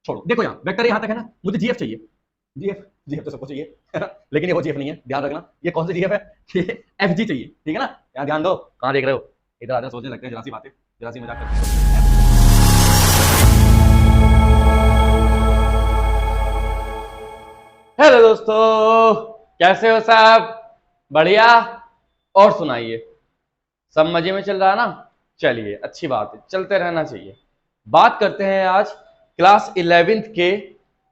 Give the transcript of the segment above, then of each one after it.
छोड़ो, देखो यहाँ वेक्टर यहाँ तक है ना, मुझे जीएफ चाहिए। जीएफ जीएफ तो सबको चाहिए है ना, लेकिन ये वो जीएफ नहीं है, ध्यान रखना। ये कौन सी जीएफ है? ये एफ जी चाहिए, ठीक है ना। यहाँ ध्यान दो, कहाँ देख रहे हो? इधर आजा, सोचने लगते हैं जरा सी बातें, जरा सी मजाक करते हैं। हेलो दोस्तों, कैसे हो सब? बढ़िया। और सुनाइए, सब मजे में चल रहा है ना? चलिए, अच्छी बात है, चलते रहना चाहिए। बात करते हैं आज क्लास 11th के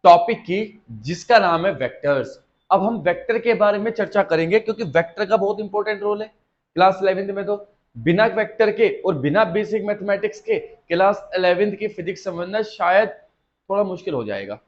टॉपिक की, जिसका नाम है वेक्टर्स। अब हम वेक्टर के बारे में चर्चा करेंगे, क्योंकि वेक्टर का बहुत इंपॉर्टेंट रोल है क्लास 11th में। तो बिना वेक्टर के और बिना बेसिक मैथमेटिक्स के क्लास 11th की फिजिक्स समझना शायद थोड़ा मुश्किल हो जाएगा,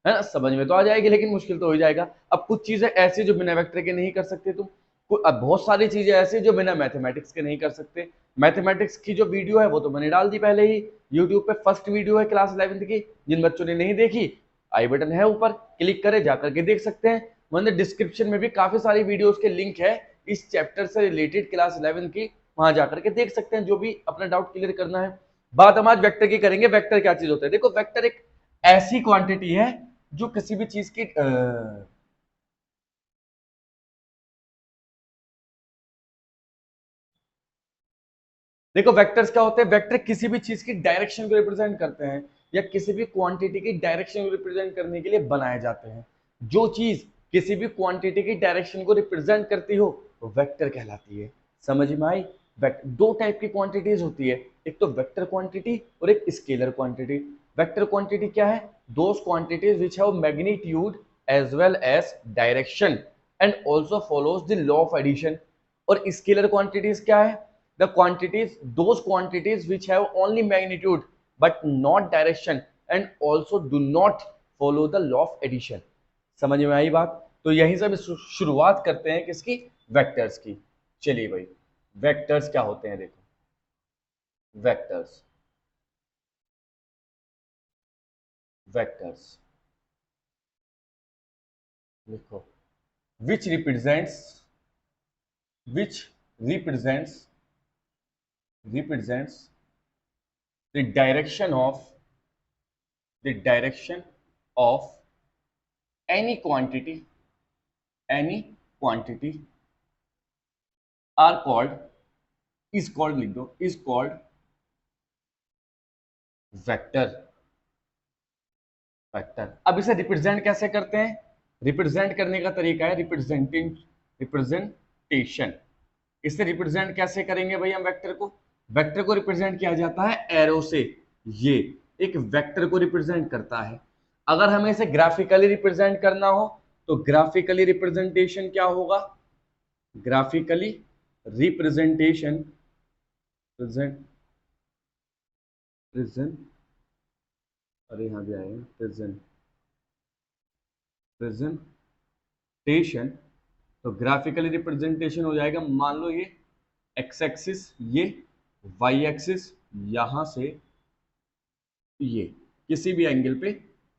है ना। समझ में तो आ जाएगी, लेकिन मुश्किल तो हो ही जाएगा। अब कुछ चीजें ऐसी जो बिना वेक्टर के नहीं कर सकते तुम, अब बहुत सारी चीजें ऐसी जो बिना मैथमेटिक्स के नहीं कर सकते। मैथमेटिक्स की जो वीडियो है वो तो मैंने डाल दी पहले ही, यूट्यूब पे फर्स्ट वीडियो है क्लास 11th की। जिन बच्चों ने नहीं देखी, आई बटन है ऊपर, क्लिक करे, जाकर के देख सकते हैं। मैंने डिस्क्रिप्शन में भी काफी सारी वीडियोस के लिंक है इस चैप्टर से रिलेटेड क्लास 11 की, वहां जाकर के देख सकते हैं जो भी अपना डाउट क्लियर करना है। बात हम आज वेक्टर की करेंगे। वेक्टर क्या चीज होता है? देखो, वेक्टर एक ऐसी क्वांटिटी है जो किसी भी चीज की देखो, वेक्टर्स क्या होते हैं? वेक्टर किसी भी चीज की डायरेक्शन को रिप्रेजेंट करते हैं, या किसी भी क्वांटिटी की डायरेक्शन को रिप्रेजेंट करने के लिए बनाए जाते हैं। जो चीज किसी भी क्वांटिटी की डायरेक्शन को रिप्रेजेंट करती हो वो वेक्टर कहलाती है। समझ में आई? दो टाइप की क्वांटिटीज होती है, एक तो वेक्टर क्वांटिटी और एक स्केलर क्वांटिटी। वेक्टर क्वांटिटी क्या है? Those quantities which have magnitude as well as direction and also follows the law of addition. और स्केलर क्वांटिटीज क्या है? the quantities those quantities which have only magnitude but not direction and also do not follow the law of addition। समझ में आई बात? तो यहीं से शुरुआत करते हैं किसकी? वेक्टर्स की। चलिए भाई, वेक्टर्स क्या होते हैं? देखो, वेक्टर्स वेक्टर्स लिखो, which represents which represents the direction of any quantity are called is called लिख दो, is called वेक्टर। वेक्टर। अब इसे रिप्रेजेंट कैसे करते हैं? रिप्रेजेंट करने का तरीका है रिप्रेजेंटेशन। इसे रिप्रेजेंट कैसे करेंगे भाई हम वेक्टर को? वेक्टर को रिप्रेजेंट किया जाता है एरो से। ये एक वेक्टर को रिप्रेजेंट करता है। अगर हमें इसे ग्राफिकली रिप्रेजेंट करना हो तो ग्राफिकली रिप्रेजेंटेशन क्या होगा? ग्राफिकली रिप्रेजेंटेशन प्रेजेंट प्रेजेंट अरे यहाँ भी आएगा प्रेजेंटेशन। तो ग्राफिकली रिप्रेजेंटेशन हो जाएगा, मान लो ये एक्स एक्सिस, ये वाई एक्सिस, यहां से ये किसी भी एंगल पे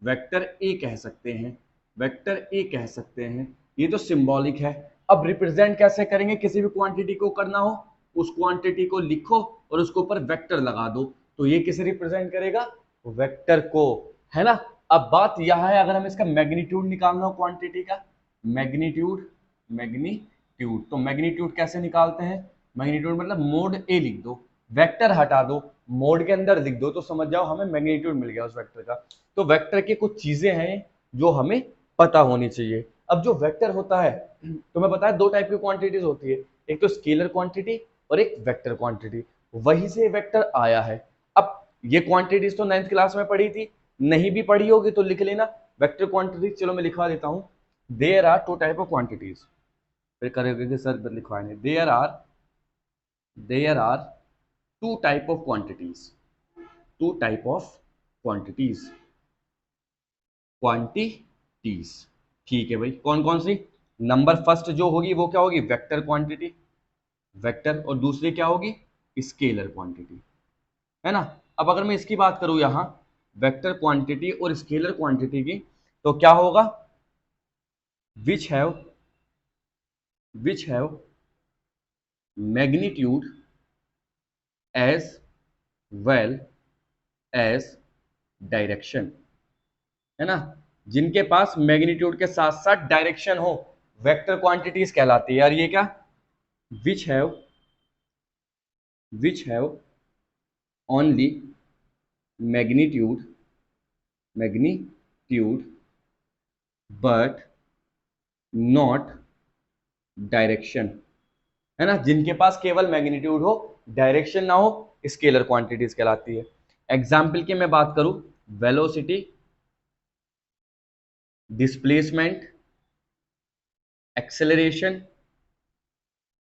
वेक्टर ए कह सकते हैं, वेक्टर ए कह सकते हैं। ये तो सिंबॉलिक है। अब रिप्रेजेंट कैसे करेंगे? किसी भी क्वांटिटी को करना हो, उस क्वांटिटी को लिखो और उसके ऊपर वेक्टर लगा दो, तो ये किसे रिप्रेजेंट करेगा? वेक्टर को, है ना। अब बात यह है, अगर हम इसका मैग्नीट्यूड निकालना हो क्वांटिटी का, मैग्नीट्यूड मैग्नीट्यूड तो मैग्नीट्यूड कैसे निकालते हैं? मैग्नीट्यूड मतलब मोड ए लिख दो, वेक्टर हटा दो, मोड के अंदर लिख दो, तो समझ जाओ हमें मैग्नीट्यूड मिल गया उस वेक्टर का। तो वेक्टर की कुछ चीजें हैं जो हमें पता होनी चाहिए। अब जो वेक्टर होता है, तो मैं बताया दो टाइप की क्वांटिटीज होती है, एक तो स्केलर क्वांटिटी और एक वेक्टर क्वांटिटी। वहीं से वेक्टर आया है। अब ये क्वांटिटीज तो 9th क्लास में पढ़ी थी, नहीं भी पढ़ी होगी तो लिख लेना वेक्टर क्वांटिटीज। चलो मैं लिखवा देता हूं, there are two type of quantities. फिर करेंगे सर लिखवाने, there are two type of quantities, two type of quantities। ठीक है भाई, कौन कौन सी? नंबर फर्स्ट जो होगी वो क्या होगी? Vector quantity, vector. और दूसरी क्या होगी? स्केलर क्वांटिटी, है ना। अब अगर मैं इसकी बात करूं यहां, वेक्टर क्वांटिटी और स्केलर क्वांटिटी की, तो क्या होगा? Which have magnitude as well as direction. है ना, जिनके पास मैग्नीट्यूड के साथ साथ डायरेक्शन हो, वेक्टर क्वांटिटीज कहलाती है यार ये क्या, which have only magnitude but not direction, है ना, जिनके पास केवल मैग्नीट्यूड हो, डायरेक्शन ना हो, स्केलर क्वांटिटीज कहलाती है। एग्जाम्पल की मैं बात करूं, वेलोसिटी, डिस्प्लेसमेंट, एक्सेलरेशन,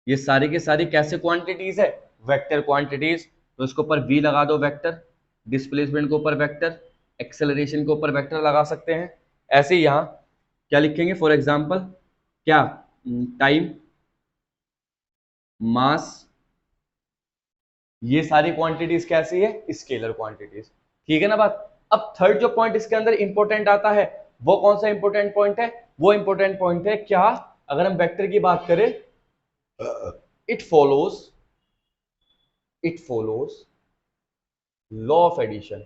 ये सारी के सारी कैसे क्वांटिटीज है, वेक्टर क्वांटिटीज। तो इसके ऊपर v लगा दो वेक्टर, डिस्प्लेसमेंट के ऊपर वेक्टर, एक्सेलरेशन के ऊपर वेक्टर लगा सकते हैं। ऐसे ही यहां क्या लिखेंगे, फॉर एग्जांपल क्या, टाइम, मास, ये सारी क्वांटिटीज कैसी है, स्केलर क्वांटिटीज। ठीक है ना बात। अब थर्ड जो पॉइंट इसके अंदर इंपॉर्टेंट आता है, वो कौन सा इंपॉर्टेंट पॉइंट है, वो इंपॉर्टेंट पॉइंट है क्या, अगर हम वेक्टर की बात करें, it follows law of addition,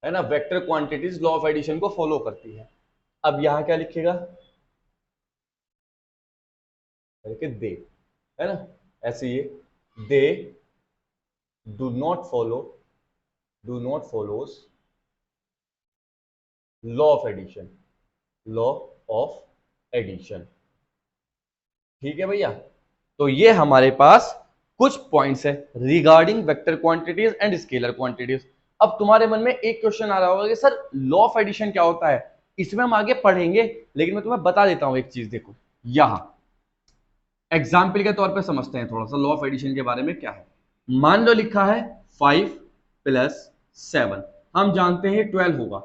है ना, vector quantities law of addition को फॉलो करती है। अब यहां क्या लिखेगा, दे, है ना, ऐसे ये they do not follows law of addition. ठीक है भैया। तो ये हमारे पास कुछ पॉइंट्स है regarding vector quantities and scalar quantities. अब तुम्हारे मन में एक क्वेश्चन आ रहा होगा कि सर लॉ ऑफ एडिशन क्या होता है, इसमें हम आगे पढ़ेंगे, लेकिन मैं तुम्हें बता देता हूं एक चीज। देखो यहां एग्जाम्पल के तौर पे समझते हैं थोड़ा सा लॉ ऑफ एडिशन के बारे में क्या है। मान लो लिखा है 5 + 7, हम जानते हैं 12 होगा,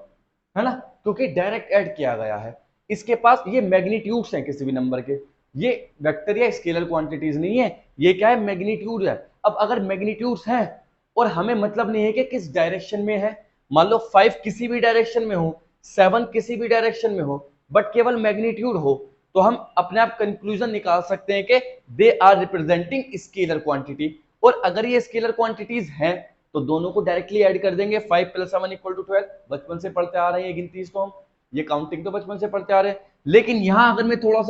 है ना, क्योंकि डायरेक्ट ऐड किया गया है। इसके पास ये मैग्नीट्यूड्स हैं किसी भी नंबर के, ये वेक्टर या स्केलर क्वांटिटीज नहीं है, ये क्या है, मैग्नीट्यूड है। अब अगर मैग्नीट्यूड्स हैं और हमें मतलब नहीं है कि किस डायरेक्शन में है, मान लो 5 किसी भी डायरेक्शन में हो, 7 किसी भी डायरेक्शन में हो, बट केवल मैग्नीट्यूड हो, तो हम अपने आप कंक्लूजन निकाल सकते हैं कि they are representing scalar quantity. और अगर ये स्केलर क्वांटिटीज हैं तो दोनों को डायरेक्टली ऐड कर देंगे, 5 + 7 = 12। बचपन से पढ़ते आ रहे हैं ये गिनती, तो हम ये काउंटिंग तो बचपन से पढ़ते आ रहे हैं। लेकिन यहां अगर मैं थोड़ा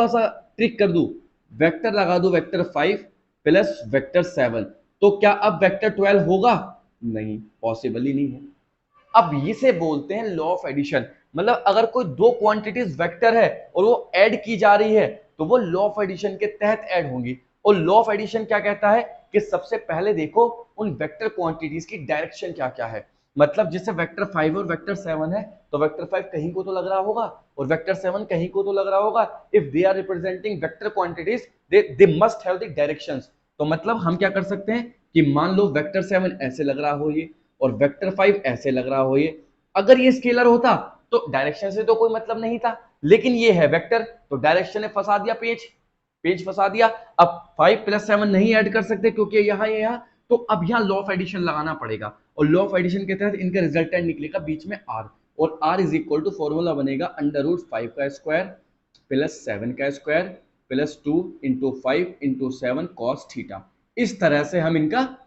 सा ट्रिक कर दूं, वेक्टर लगा दूं, वेक्टर 5 + वेक्टर 7, तो क्या अब वेक्टर 12 होगा, नहीं, पॉसिबल ही नहीं है। अब इसे बोलते हैं लॉ ऑफ एडिशन। मतलब अगर कोई दो क्वांटिटीज वेक्टर है और वो ऐड की जा रही है तो वो लॉ ऑफ एडिशन के तहत ऐड होंगी। और लॉ ऑफ एडिशन क्या कहता है कि सबसे पहले देखो उन वेक्टर क्वांटिटीज की डायरेक्शन क्या क्या है। मतलब जैसे वेक्टर 5 और वेक्टर 7 है, तो वेक्टर 5 कहीं को तो लग रहा होगा और वेक्टर 7 कहीं को तो लग रहा होगा। If they are representing vector quantities, they must have the directions. तो मतलब हम क्या कर सकते हैं कि मान लो वेक्टर 7 ऐसे लग रहा हो ये, और वेक्टर 5 ऐसे लग रहा हो ये। अगर ये स्केलर होता तो डायरेक्शन से तो कोई मतलब नहीं था, लेकिन ये है वेक्टर, तो डायरेक्शन ने फंसा दिया, पेज फंसा दिया। अब 5 + 7 नहीं ऐड कर सकते क्योंकि यहाँ ये यहाँ, तो अब यहाँ लॉ ऑफ एडिशन लगाना पड़ेगा, और लॉ ऑफ एडिशन के तहत इनका रिजल्टेंट निकलेगा बीच में r, और r = फॉर्मूला बनेगा √5 का स्क्वायर + 7 का स्क्वायर + 2 × 5 × 7 cos थीटा। इस तरह से हम इनका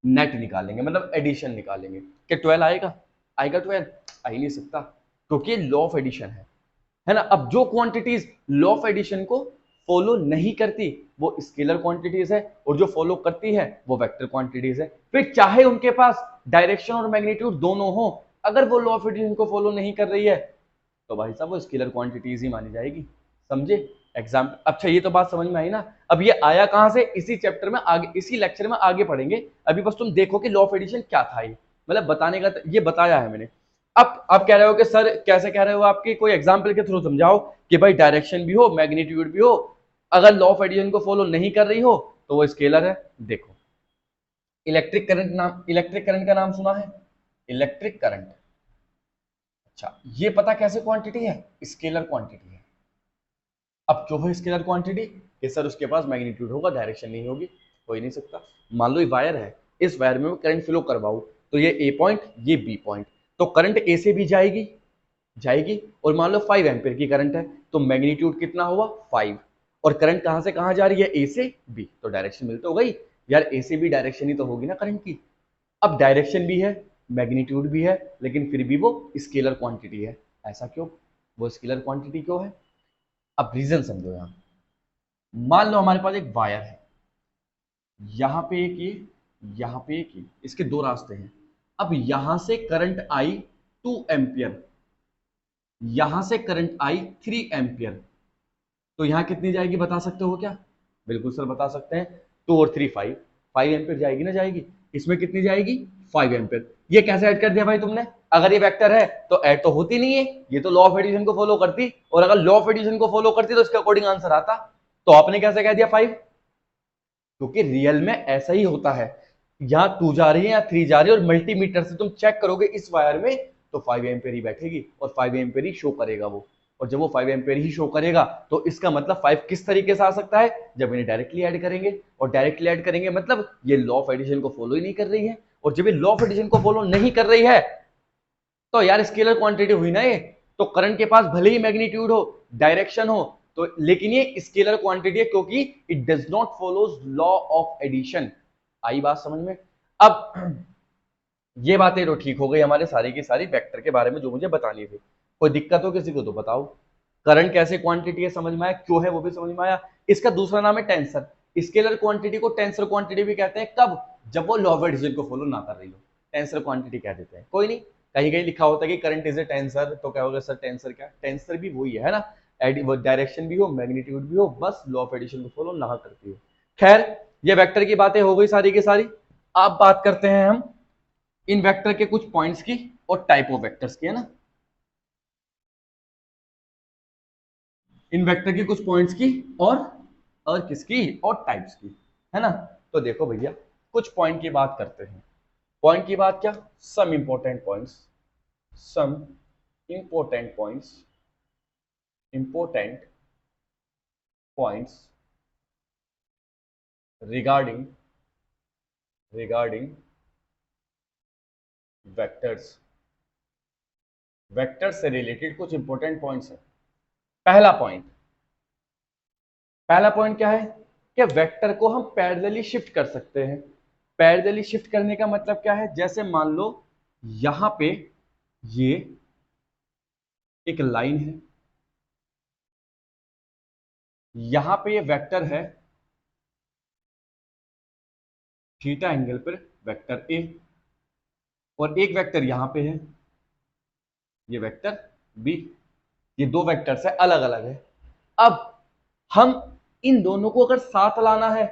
नेट निकालेंगे, मतलब एडिशन निकालेंगे कि 12 आएगा 12, आ ही नहीं सकता क्योंकि लॉ ऑफ एडिशन है ना। अब जो क्वांटिटीज लॉ ऑफ एडिशन को फॉलो नहीं करती वो स्केलर क्वांटिटीज है, और जो फॉलो करती है वो वेक्टर क्वांटिटीज है। फिर चाहे उनके पास डायरेक्शन और मैग्नीट्यूड दोनों हो, अगर वो लॉ ऑफ एडिशन को फॉलो नहीं कर रही है तो भाई साहब वो स्केलर क्वांटिटीज ही मानी जाएगी। समझे एग्जाम्पल। अच्छा ये तो बात समझ में आई ना। अब ये आया कहां से, इसी चैप्टर में आगे, इसी लेक्चर में आगे पढ़ेंगे। अभी बस तुम देखो कि लॉ ऑफ एडिशन क्या था, ये मतलब बताने का ये बताया है मैंने। अब आप कह रहे हो कि सर कैसे कह रहे हो, आपके कोई एग्जाम्पल के थ्रू समझाओ कि भाई डायरेक्शन भी हो, मैग्नीट्यूड भी हो, अगर लॉ ऑफ एडिशन को फॉलो नहीं कर रही हो तो वो स्केलर है। देखो इलेक्ट्रिक करंट का नाम सुना है, इलेक्ट्रिक करंट। अच्छा ये पता कैसे क्वांटिटी है, स्केलर क्वांटिटी है। अब जो है स्केलर क्वांटिटी कि सर उसके पास मैग्नीट्यूड होगा, डायरेक्शन नहीं होगी, हो ही नहीं सकता। मान लो ये वायर है, इस वायर में करंट फ्लो करवाऊं, तो ये ए पॉइंट ये बी पॉइंट, तो करंट ए से भी जाएगी और मान लो 5 एम्पीयर की करंट है, तो मैग्नीट्यूड कितना हुआ 5, और करंट कहां से कहां जा रही है, ए से बी, तो डायरेक्शन मिल तो गई यार, ए से बी डायरेक्शन ही तो होगी ना करंट की। अब डायरेक्शन भी है मैग्नीट्यूड भी है, लेकिन फिर भी वो स्केलर क्वांटिटी है। ऐसा क्यों? वो स्केलर क्वांटिटी क्यों है? अब रीजन समझो। यहां मान लो हमारे पास एक वायर है, यहां पे एक ये, यहां पे एक ये, इसके दो रास्ते हैं। अब यहां से करंट आई 2 एम्पियर, यहां से करंट आई 3 एम्पियर, तो यहां कितनी जाएगी बता सकते हो क्या? बिल्कुल सर बता सकते हैं। 2 और 3 5, 5 एम्पियर जाएगी ना जाएगी। इसमें कितनी जाएगी? 5 एम्पियर। ये कैसे ऐड कर दिया भाई तुमने? अगर ये वेक्टर है तो ऐड तो होती नहीं है, ये तो लॉ ऑफ एडिशन को फॉलो करती, और अगर लॉ ऑफ एडिशन को फॉलो करती तो इसके अकॉर्डिंग आंसर आता। तो आपने कैसे कह दिया 5? क्योंकि रियल में ऐसा ही होता है, यहां 2 जा रही है या 3 जा रही है, और मल्टीमीटर से तुम चेक करोगे इस वायर में तो 5 एम्पियर ही बैठेगी और 5 एम्पियर ही शो करेगा वो। और जब वो 5 एम्पियर ही शो करेगा तो इसका मतलब 5 किस तरीके से आ सकता है? जब इन्हें डायरेक्टली ऐड करेंगे, और डायरेक्टली ऐड करेंगे मतलब ये लॉ ऑफ एडिशन को फॉलो ही नहीं कर रही है, और जब ये लॉ ऑफ एडिशन को फॉलो नहीं कर रही है तो यार स्केलर क्वांटिटी हुई ना ये। तो करंट के पास भले ही मैग्नीट्यूड हो, डायरेक्शन हो, तो लेकिन ये स्केलर क्वांटिटी है क्योंकि it does not follows law of addition. आई बात समझ में? अब ये बातें तो ठीक हो गई हमारे सारी की सारी वेक्टर के बारे में जो मुझे बतानी थी। कोई दिक्कत हो किसी को तो बताओ। करंट कैसे क्वांटिटी है समझ में आया, क्यों है वो भी समझ में आया। इसका दूसरा नाम है टेंसर। स्केलर क्वांटिटी को टेंसर क्वांटिटी भी कहते हैं, कब? जब वो लॉ ऑफ एडिशन को फॉलो ना कर रही हो, टेंसर क्वांटिटी कह देते हैं। कोई नहीं, कहीं कहीं लिखा होता है कि करंट इज ए टेंसर, तो क्या होगा सर टेंसर क्या? टेंसर भी वही है ना, डायरेक्शन भी हो, मैग्नीट्यूड भी हो, बस लॉ ऑफ एडिशन को फॉलो ना करती हो। खैर, ये वेक्टर की बातें हो गई सारी की सारी। अब बात करते हैं हम इन वेक्टर के कुछ पॉइंट्स की और टाइप ऑफ वेक्टर्स की, है ना। इन वेक्टर की कुछ पॉइंट्स की और किसकी? और टाइप्स की, है ना। तो देखो भैया, कुछ पॉइंट की बात करते हैं। पॉइंट की बात क्या? Some important points, some important points, important points regarding vectors. Vectors से रिलेटेड कुछ इंपॉर्टेंट पॉइंट्स हैं। पहला पॉइंट क्या है कि वेक्टर को हम पैरेलली शिफ्ट कर सकते हैं। पैरेलली शिफ्ट करने का मतलब क्या है? जैसे मान लो यहां पे ये एक लाइन है, यहां पे ये वेक्टर है थीटा एंगल पर, वेक्टर ए, और एक वेक्टर यहां पे है, ये वेक्टर बी। ये दो वेक्टर्स है, अलग अलग है। अब हम इन दोनों को अगर साथ लाना है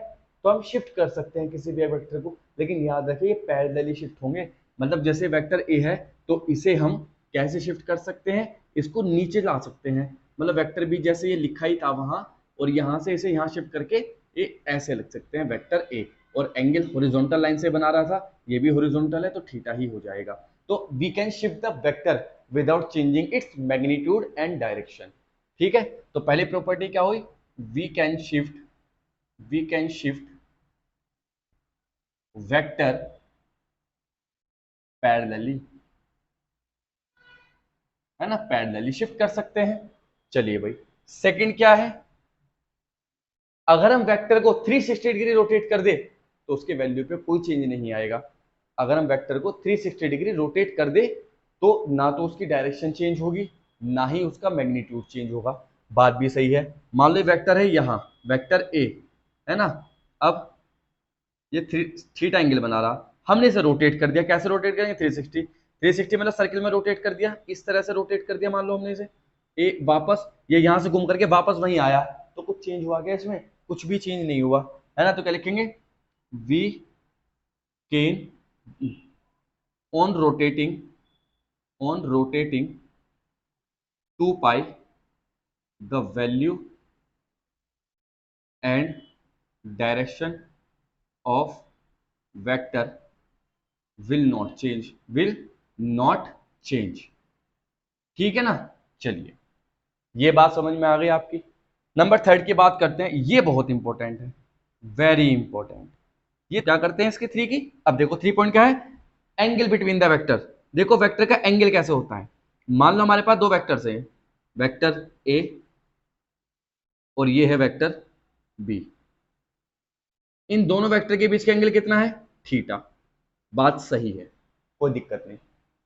तो हम शिफ्ट कर सकते हैं किसी भी वेक्टर को, लेकिन याद रखिए ये पैरेलली शिफ्ट होंगे। मतलब जैसे वेक्टर ए है तो इसे हम कैसे शिफ्ट कर सकते हैं? इसको नीचे ला सकते हैं। मतलब वेक्टर बी जैसे ये लिखा ही था वहां, और यहां से इसे यहां शिफ्ट करके ये ऐसे लिख सकते हैं वेक्टर ए, और एंगल हॉरिजॉन्टल लाइन से बना रहा था, ये भी हॉरिजॉन्टल है तो थीटा ही हो जाएगा। तो we can shift the vector without changing its magnitude and direction. ठीक है, तो पहली प्रॉपर्टी क्या हुई? We can shift vector parallelly, है ना, पैरेलली शिफ्ट कर सकते हैं। चलिए भाई, सेकंड क्या है? अगर हम वेक्टर को 360 डिग्री रोटेट कर दे तो उसके वैल्यू पे कोई चेंज नहीं आएगा। अगर हम वेक्टर को 360 डिग्री रोटेट कर दे तो ना तो उसकी डायरेक्शन चेंज होगी, ना ही उसका मैग्नीट्यूड चेंज होगा। बात भी सही है। मान लो वेक्टर है यहां, वेक्टर ए, है ना। अब ये थीटा एंगल बना रहा, हमने इसे रोटेट कर दिया। कैसे रोटेट करेंगे? 360। 360 मतलब सर्किल में रोटेट कर दिया, इस तरह से रोटेट कर दिया। मान लो हमने इसे ए, वापस ये यहां से घूम करके वापस वहीं आया, तो कुछ चेंज हुआ क्या इसमें? कुछ भी चेंज नहीं हुआ, है ना। तो क्या लिखेंगे? We can on rotating 2 pi the value and direction of vector will not change. ठीक है ना। चलिए, ये बात समझ में आ गई आपकी। नंबर थर्ड की बात करते हैं, ये बहुत इंपॉर्टेंट है, वेरी इंपॉर्टेंट। ये क्या करते हैं इसके थ्री की? अब देखो 3 पॉइंट क्या है? Angle between the vector. देखो वेक्टर का एंगल कैसे होता है। मान लो हमारे पास दो वेक्टर्स हैं, वेक्टर ए और ये है वेक्टर बी। इन दोनों वेक्टर के बीच का एंगल कितना है? थीटा। बात सही है, कोई दिक्कत नहीं।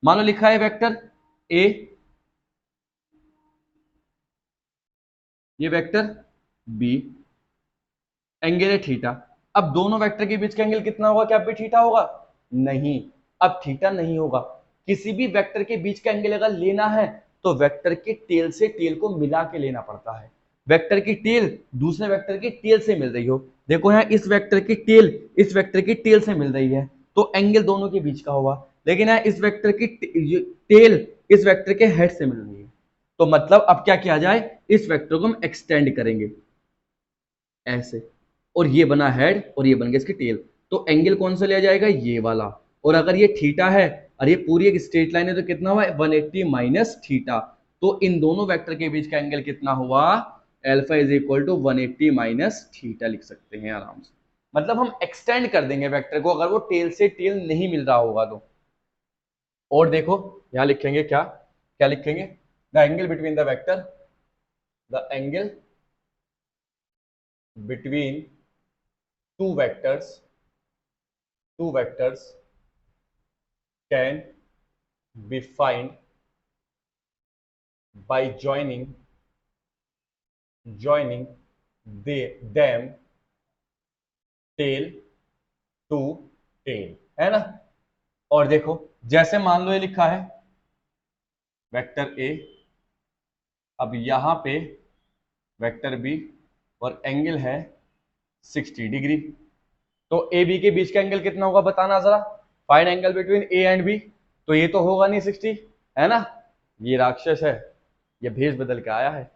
मान लो लिखा है वेक्टर ए, ये वेक्टर बी, एंगल है थीटा। अब दोनों वेक्टर के बीच का एंगल कितना होगा? क्या भी थीटा होगा? नहीं, अब थीटा नहीं होगा। किसी भी वेक्टर के बीच का एंगल अगर लेना है तो वेक्टर के टेल से टेल को मिला के लेना पड़ता है। वेक्टर की टेल दूसरे वेक्टर की टेल से मिल रही हो, देखो यहाँ इस वेक्टर की टेल इस वेक्टर की टेल से मिल रही है तो एंगल दोनों के बीच का होगा। लेकिन यहाँ इस वेक्टर की टेल इस वेक्टर के हेड से मिल रही है, तो मतलब अब क्या किया जाए, इस वेक्टर को हम एक्सटेंड करेंगे ऐसे, और ये बना हेड और ये बन गया इसकी टेल। तो एंगल कौन सा लिया जाएगा? ये वाला। और अगर ये थीटा है और ये पूरी एक स्ट्रेट लाइन है तो कितना हुआ? 180 माइनस थीटा। तो इन दोनों वेक्टर के बीच का एंगल कितना हुआ? Alpha is equal to 180 minus theta लिख सकते हैं आराम से। मतलब हम एक्सटेंड कर देंगे वेक्टर को अगर वो टेल से टेल नहीं मिल रहा होगा तो। और देखो यहां लिखेंगे क्या क्या लिखेंगे? The angle between the vector, the angle between two vectors can be found by joining them tail to tail, है ना। और देखो जैसे मान लो ये लिखा है वेक्टर ए, अब यहां पे वेक्टर बी और एंगल है 60 डिग्री। तो ए बी के बीच का एंगल कितना होगा बताना जरा? Find angle between A and B. तो ये तो होगा नहीं 60, है ना। ये राक्षस है, ये भेष बदल के आया है,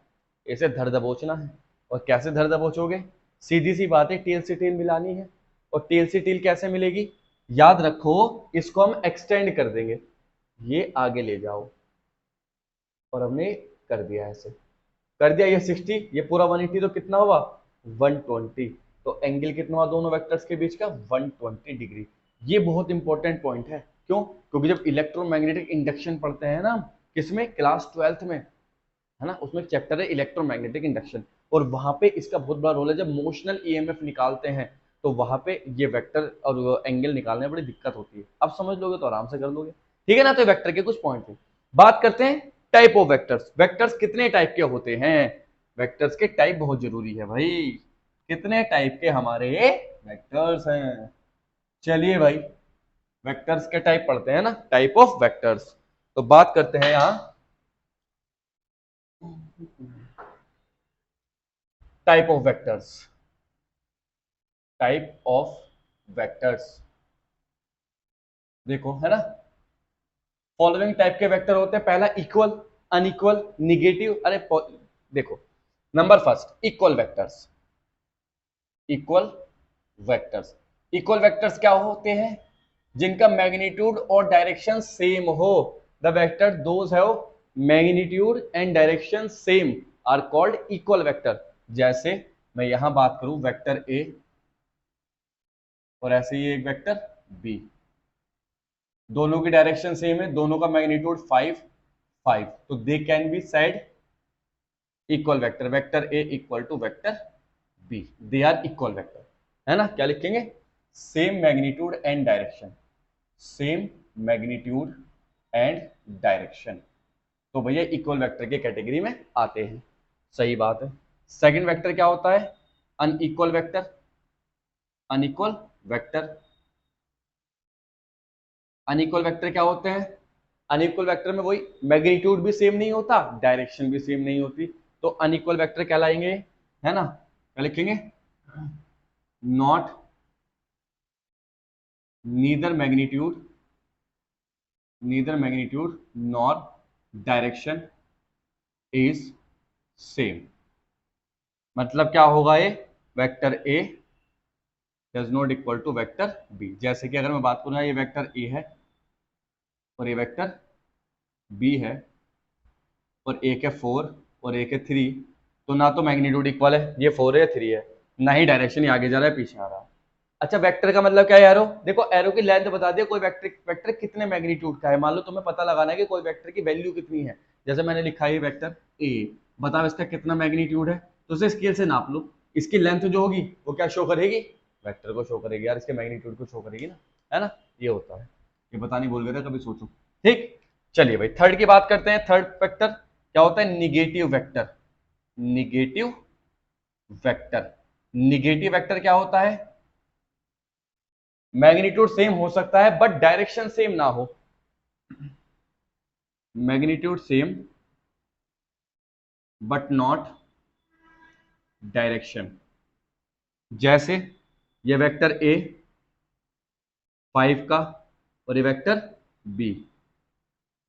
इसे धर दबोचना है। और कैसे धर दबोचोगे? सीधी सी बात है, टेल से टेल मिलानी है। और टेल से टेल कैसे मिलेगी? याद रखो, इसको हम एक्सटेंड कर देंगे, ये आगे ले जाओ। और हमने कर दिया ऐसे, कर दिया। ये 60, ये पूरा 180, तो कितना हुआ? 120। तो एंगल कितना हुआ दोनों वेक्टर्स के बीच का? 120 डिग्री। ये बहुत इंपॉर्टेंट पॉइंट है। क्यों? क्योंकि जब इलेक्ट्रोमैग्नेटिक इंडक्शन पढ़ते हैं ना, किसमें? क्लास 12th में, है ना, उसमें चैप्टर है इलेक्ट्रोमैग्नेटिक इंडक्शन। और वहां पे इसका बहुत बड़ा रोल है। जब मोशनल ईएमएफ निकालते हैं तो वहां पे ये वेक्टर और एंगल निकालने में बड़ी दिक्कत होती है। अब समझ लोगे तो आराम से कर लोगे, ठीक है ना। तो वेक्टर के कुछ पॉइंट है। बात करते हैं टाइप ऑफ वेक्टर्स। वेक्टर्स कितने टाइप के होते हैं? वेक्टर्स के टाइप बहुत जरूरी है भाई। कितने टाइप के हमारे वेक्टर्स हैं? चलिए भाई वेक्टर्स के टाइप पढ़ते हैं ना, टाइप ऑफ वेक्टर्स। तो बात करते हैं यहां type of vectors. Type of vectors देखो, है ना, फॉलोइंग टाइप के वेक्टर होते हैं। पहला इक्वल, अनइक्वल, निगेटिव। अरे देखो, number first equal vectors. Equal vectors, equal vectors क्या होते हैं? जिनका मैग्नीट्यूड और डायरेक्शन सेम हो। The vector those have magnitude and direction same are called equal vector. जैसे मैं यहां बात करूं वेक्टर ए और ऐसे ही एक वेक्टर बी, दोनों की डायरेक्शन सेम है, दोनों का मैग्नीट्यूड 5 तो they can be said equal vector. Vector A equal to vector B, they are equal vector, है ना। क्या लिखेंगे? Same magnitude and direction, same magnitude and direction. तो भैया इक्वल वेक्टर के कैटेगरी में आते हैं, सही बात है। सेकंड वेक्टर क्या होता है? Unequal vector. Unequal vector, unequal vector क्या होते हैं? अनइक्वल वेक्टर में वही मैग्नीट्यूड भी सेम नहीं होता, डायरेक्शन भी सेम नहीं होती, तो अनइक्वल वेक्टर कहलाएंगे, है ना। क्या लिखेंगे? Not neither magnitude nor direction is same. मतलब क्या होगा? ये vector A does not equal to vector B. जैसे कि अगर मैं बात करूँ, ये वेक्टर ए है और ये वेक्टर बी है, और एक है 4 और एक है 3, तो ना तो मैग्नीट्यूड इक्वल है, ये 4 है 3 है, ना ही डायरेक्शन ये आगे जा रहा है पीछे आ रहा है। अच्छा, वेक्टर का मतलब क्या है? एरो। देखो एरो की लेंथ बता दिया, कोई वेक्टर कितने मैग्नीट्यूड का है। मान लो तुम्हें पता लगाना है कि कोई वेक्टर की वैल्यू कितनी है। जैसे मैंने लिखा है वेक्टर ए, बताओ इसका कितना मैग्नीट्यूड है, तो उसे स्केल से नाप लो। इसकी लेंथ जो होगी वो क्या शो करेगी? वेक्टर को शो करेगी यार, इसके मैग्नीट्यूड को शो करेगी ना, है ना। ये होता है। ये बतानी भूल गया था, कभी सोचो। ठीक, चलिए भाई थर्ड की बात करते हैं। थर्ड वेक्टर क्या होता है? Negative vector. Negative vector, negative vector क्या होता है? मैग्नीट्यूड सेम हो सकता है बट डायरेक्शन सेम ना हो। Magnitude same but not direction. जैसे ये वेक्टर ए 5 का और ये वेक्टर बी,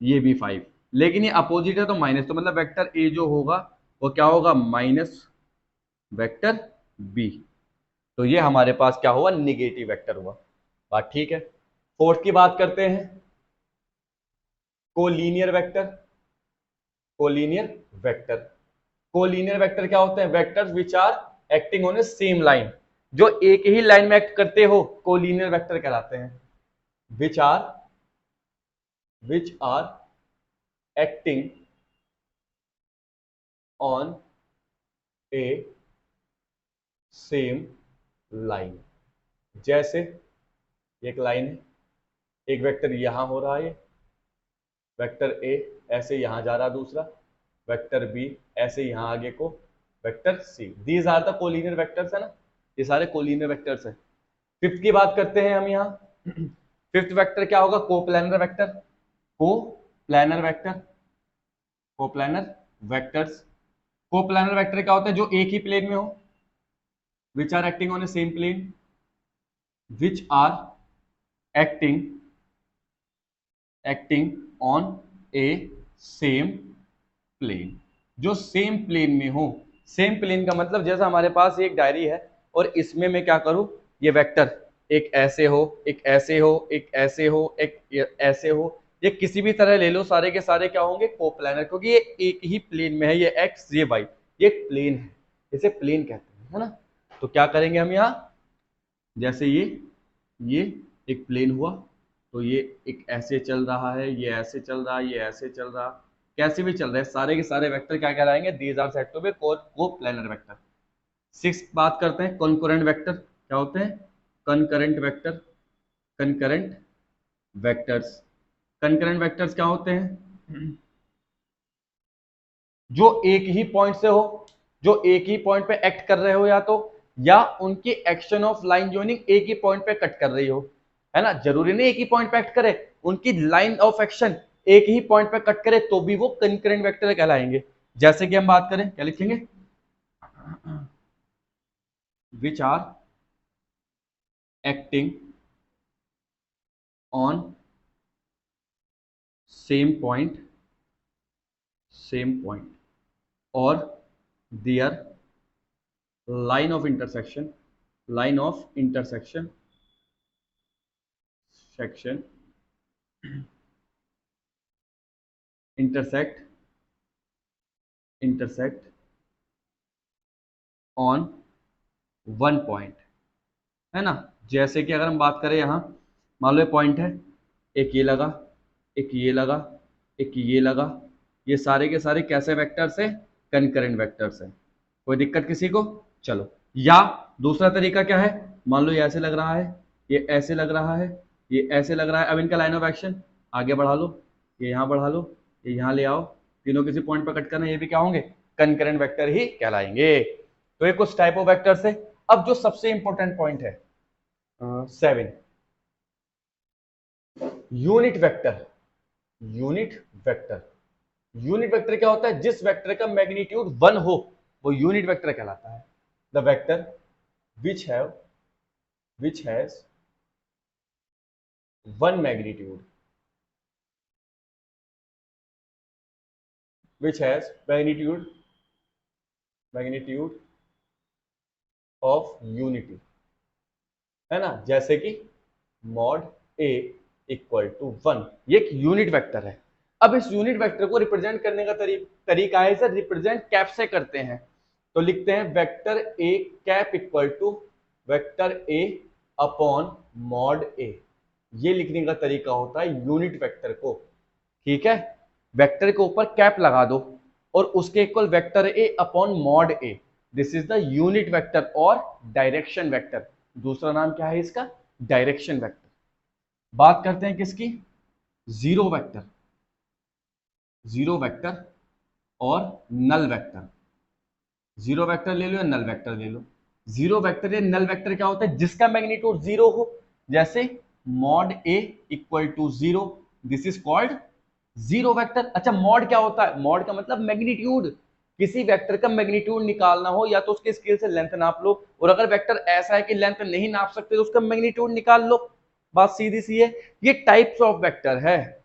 ये भी 5, लेकिन ये अपोजिट है तो माइनस, तो मतलब वेक्टर ए जो होगा वो क्या होगा? Minus vector B. तो ये हमारे पास क्या हुआ? निगेटिव वेक्टर हुआ। बात ठीक है। फोर्थ की बात करते हैं, collinear vector. Collinear vector, collinear vector क्या होते हैं? Vectors which are acting on a same line, जो एक ही लाइन में एक्ट करते हो, कोलीनियर वेक्टर कहलाते हैं। Which are acting on a same line. जैसे एक लाइन है, एक वेक्टर यहां हो रहा है, वेक्टर ए ऐसे यहां जा रहा है, दूसरा वेक्टर बी ऐसे यहां आगे को, vector C. These are the collinear vectors, है ना, ये सारे कोलिनियर वेक्टर्स हैं। फिफ्थ की बात करते हैं हम यहाँ। फिफ्थ वेक्टर क्या होगा? Coplanar vector. Coplanar vector, coplanar vectors. Coplanar vector क्या होता है? जो एक ही प्लेन में हो, which are acting on a same plane, which are acting on a same plane, जो सेम प्लेन में हो। सेम प्लेन का मतलब जैसा हमारे पास एक डायरी है और इसमें मैं क्या करूं, ये वेक्टर एक ऐसे हो, एक ऐसे हो, एक ऐसे हो, एक ऐसे हो, ये किसी भी तरह ले लो, सारे के सारे क्या होंगे? कोप्लैनर, क्योंकि ये एक ही प्लेन में है, ये एक्स ये वाई, ये एक प्लेन है, इसे प्लेन कहते हैं, है ना। तो क्या करेंगे हम यहाँ, जैसे ये एक प्लेन हुआ, तो ये एक ऐसे चल रहा है, ये ऐसे चल रहा है, ये ऐसे चल रहा, कैसे भी चल रहे हैं, सारे के सारे वेक्टर क्या कहलाएंगे? These are said to be coplanar vector. सिक्स बात करते हैं, कॉन्करेंट वेक्टर क्या होते हैं? Concurrent vector, concurrent vectors. Concurrent vectors क्या होते हैं? जो एक ही पॉइंट से हो, जो एक ही पॉइंट पे एक्ट कर रहे हो, या उनकी एक्शन ऑफ लाइन जॉइनिंग एक ही पॉइंट पे कट कर रही हो, है ना। जरूरी नहीं एक ही पॉइंट पे एक्ट करे, उनकी लाइन ऑफ एक्शन एक ही पॉइंट पे कट करे तो भी वो कंकरेंट वेक्टर कहलाएंगे। जैसे कि हम बात करें, क्या लिखेंगे? Which are acting on same point और there line of intersection section intersect on one point, है ना। जैसे कि अगर हम बात करें यहाँ, मान लो ये पॉइंट है, एक ये लगा, एक ये लगा, एक ये लगा, ये सारे के सारे कैसे वेक्टर्स हैं? कंकरेंट वेक्टर्स हैं। कोई दिक्कत किसी को? चलो, या दूसरा तरीका क्या है, मान लो ये ऐसे लग रहा है, ये ऐसे लग रहा है, ये ऐसे लग रहा है, अब इनका लाइन ऑफ एक्शन आगे बढ़ा लो, ये यहाँ बढ़ा लो, ये यहाँ ले आओ, तीनों किसी पॉइंट पर कट करना, ये भी क्या होंगे? कंकरेंट वेक्टर ही कहलाएंगे। तो ये कुछ टाइप ऑफ वेक्टर्स है। अब जो सबसे इंपॉर्टेंट पॉइंट है 7, unit vector. Unit vector, unit vector क्या होता है? जिस वेक्टर का मैग्नीट्यूड 1 हो वो यूनिट वेक्टर कहलाता है। The vector which has one magnitude, which has magnitude of unity, है ना। जैसे कि मॉड a इक्वल टू 1, ये एक यूनिट वेक्टर है। अब इस यूनिट वेक्टर को रिप्रेजेंट करने का तरीका है, इसे रिप्रेजेंट कैप से करते हैं। तो लिखते हैं vector a cap equal to vector a upon mod a। ये लिखने का तरीका होता है यूनिट वेक्टर को, ठीक है। वेक्टर के ऊपर कैप लगा दो और उसके equal vector a upon mod a, this is the unit vector और डायरेक्शन वेक्टर। दूसरा नाम क्या है इसका? Direction vector. बात करते हैं किसकी, जीरो वेक्टर, जीरो वेक्टर और नल वेक्टर। जीरो वेक्टर ले लो या नल वेक्टर ले लो। जीरो वेक्टर या नल वेक्टर क्या होता है, जिसका मैग्नीट्यूड जीरो हो, जैसे mod A equal to zero, this is called zero vector. अच्छा मॉड क्या होता है, मॉड का मतलब मैग्नीट्यूड, किसी वेक्टर का मैग्नीट्यूड निकालना हो या तो उसके स्केल से लेंथ नाप लो, और अगर वेक्टर ऐसा है कि लेंथ नहीं नाप सकते तो उसका मैग्नीट्यूड निकाल लो, बात सीधी सी है। ये टाइप्स ऑफ वेक्टर है,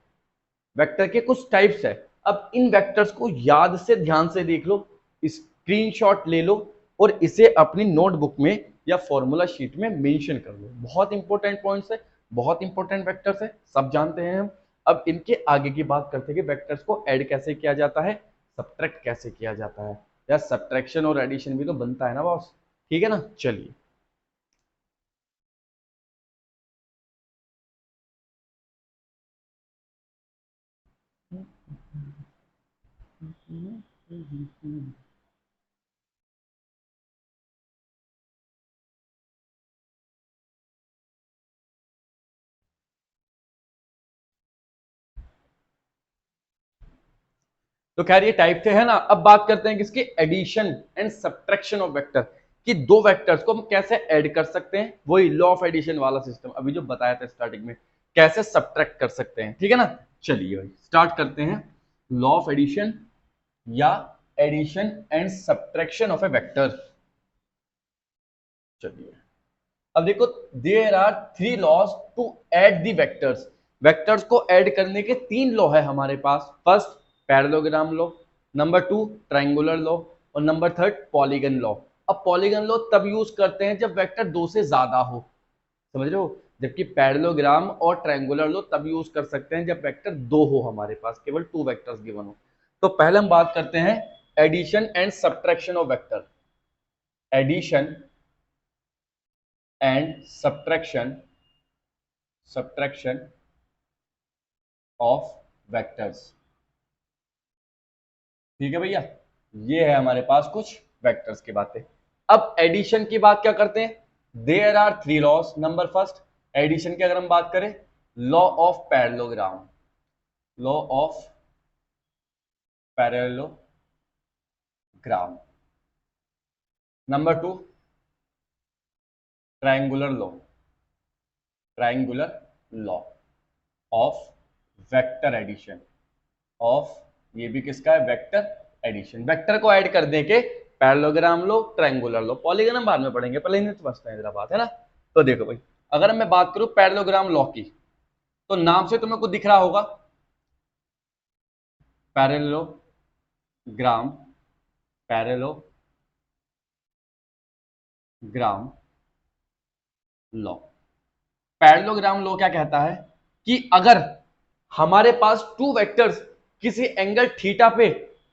वेक्टर के कुछ टाइप्स है। अब इन वेक्टर्स को याद से ध्यान से देख लो, स्क्रीनशॉट ले लो और इसे अपनी नोटबुक में या फॉर्मूला शीट में मेंशन कर लो। बहुत इंपॉर्टेंट पॉइंट्स है, बहुत इंपॉर्टेंट वेक्टर्स है, सब जानते हैं हम। अब इनके आगे की बात करते हैं कि वेक्टर्स को ऐड कैसे किया जाता है, सब्ट्रैक्ट कैसे किया जाता है। या सब्ट्रैक्शन और एडिशन भी तो बनता है ना बॉस, ठीक है ना, चलिए। तो खैर ये टाइप थे है ना। अब बात करते हैं किसकी, addition and subtraction of vector, कि दो वेक्टर्स को हम कैसे ऐड कर सकते हैं, वही लॉ ऑफ एडिशन वाला सिस्टम अभी जो बताया था स्टार्टिंग में, कैसे सब्ट्रैक्ट कर सकते हैं, ठीक है ना। चलिए भाई स्टार्ट करते हैं, लॉ ऑफ एडिशन या addition and subtraction of a vector. चलिए अब देखो, there are three laws to add the vectors, vectors को ऐड करने के तीन लॉ है हमारे पास। First parallelogram law, number two triangular law, और नंबर थर्ड पॉलीगन लॉ। अब पॉलीगन लॉ तब यूज करते हैं जब वेक्टर दो से ज्यादा हो, समझ रहे हो, जबकि पैरेललोग्राम और ट्रायंगुलर लॉ तब यूज कर सकते हैं जब वेक्टर दो हो, हमारे पास केवल टू वेक्टर्स गिवन हो। तो पहले हम बात करते हैं addition and subtraction of vector, addition and subtraction of vectors, ठीक है भैया। ये है हमारे पास कुछ वेक्टर्स की बातें। अब एडिशन की बात क्या करते हैं, there are three laws. Number first, addition की अगर हम बात करें, law of parallelogram, law of parallelogram. Number two triangular law, triangular law of vector addition, of, ये भी किसका है, वेक्टर एडिशन। वेक्टर को ऐड कर दे के parallelogram law, triangular law, polygon हम बाद में पढ़ेंगे, पहले इन्हें समझते हैं जरा बात, है ना। तो देखो भाई, अगर मैं बात करूं पैरेललोग्राम लॉ की, तो नाम से तुम्हें कुछ दिख रहा होगा, parallelogram, parallelogram law. Parallelogram law क्या कहता है कि अगर हमारे पास टू वेक्टर्स किसी एंगल थीटा पे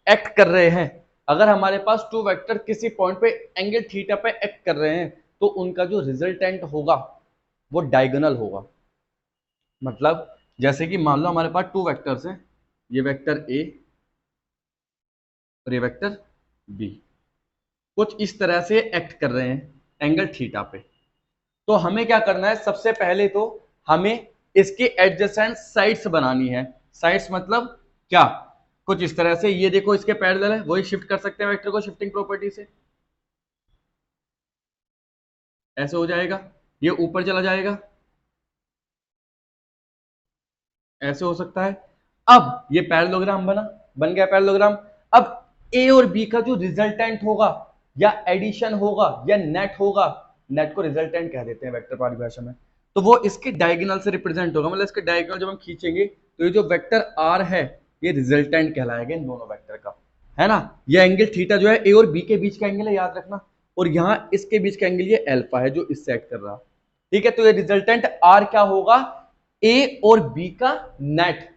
एक्ट कर रहे हैं, अगर हमारे पास टू वेक्टर किसी पॉइंट पे एंगल थीटा पे एक्ट कर रहे हैं, तो उनका जो रिजल्टेंट होगा वो डायगोनल होगा। मतलब जैसे कि मान लो हमारे पास टू वेक्टर्स हैं, ये वेक्टर ए और ये वेक्टर बी, कुछ इस तरह से एक्ट कर रहे हैं एंगल थीटा पे। तो हमें क्या करना है, सबसे पहले तो हमें इसके एडजेसेंट साइड्स बनानी है। साइड्स मतलब क्या, कुछ इस तरह से, ये देखो इसके पैरेलल है, वही शिफ्ट कर सकते हैं वेक्टर को शिफ्टिंग प्रॉपर्टी से, ऐसे हो जाएगा, ये ऊपर चला जाएगा, ऐसे हो सकता है। अब ये पैरेललोग्राम बना, बन गया पैरेललोग्राम। अब ए और बी का जो रिजल्टेंट होगा, या एडिशन होगा या नेट होगा, नेट को रिजल्टेंट कह देते हैं वेक्टर परिभाषा में, तो वो इसके डायगोनल से रिप्रेजेंट होगा। मतलब इसके डायगोनल जब हम खींचेंगे तो ये जो वेक्टर आर है, ये रिजल्टेंट कहलाएगा इन दोनों वेक्टर का, है ना। ये एंगल थीटा जो है ए और बी के बीच का एंगल है, याद रखना, और यहां इसके बीच का एंगल ये एल्फा है जो इससे एक्ट कर रहा, ठीक है। तो ये रिजल्टेंट आर क्या होगा, ए और बी का नेट,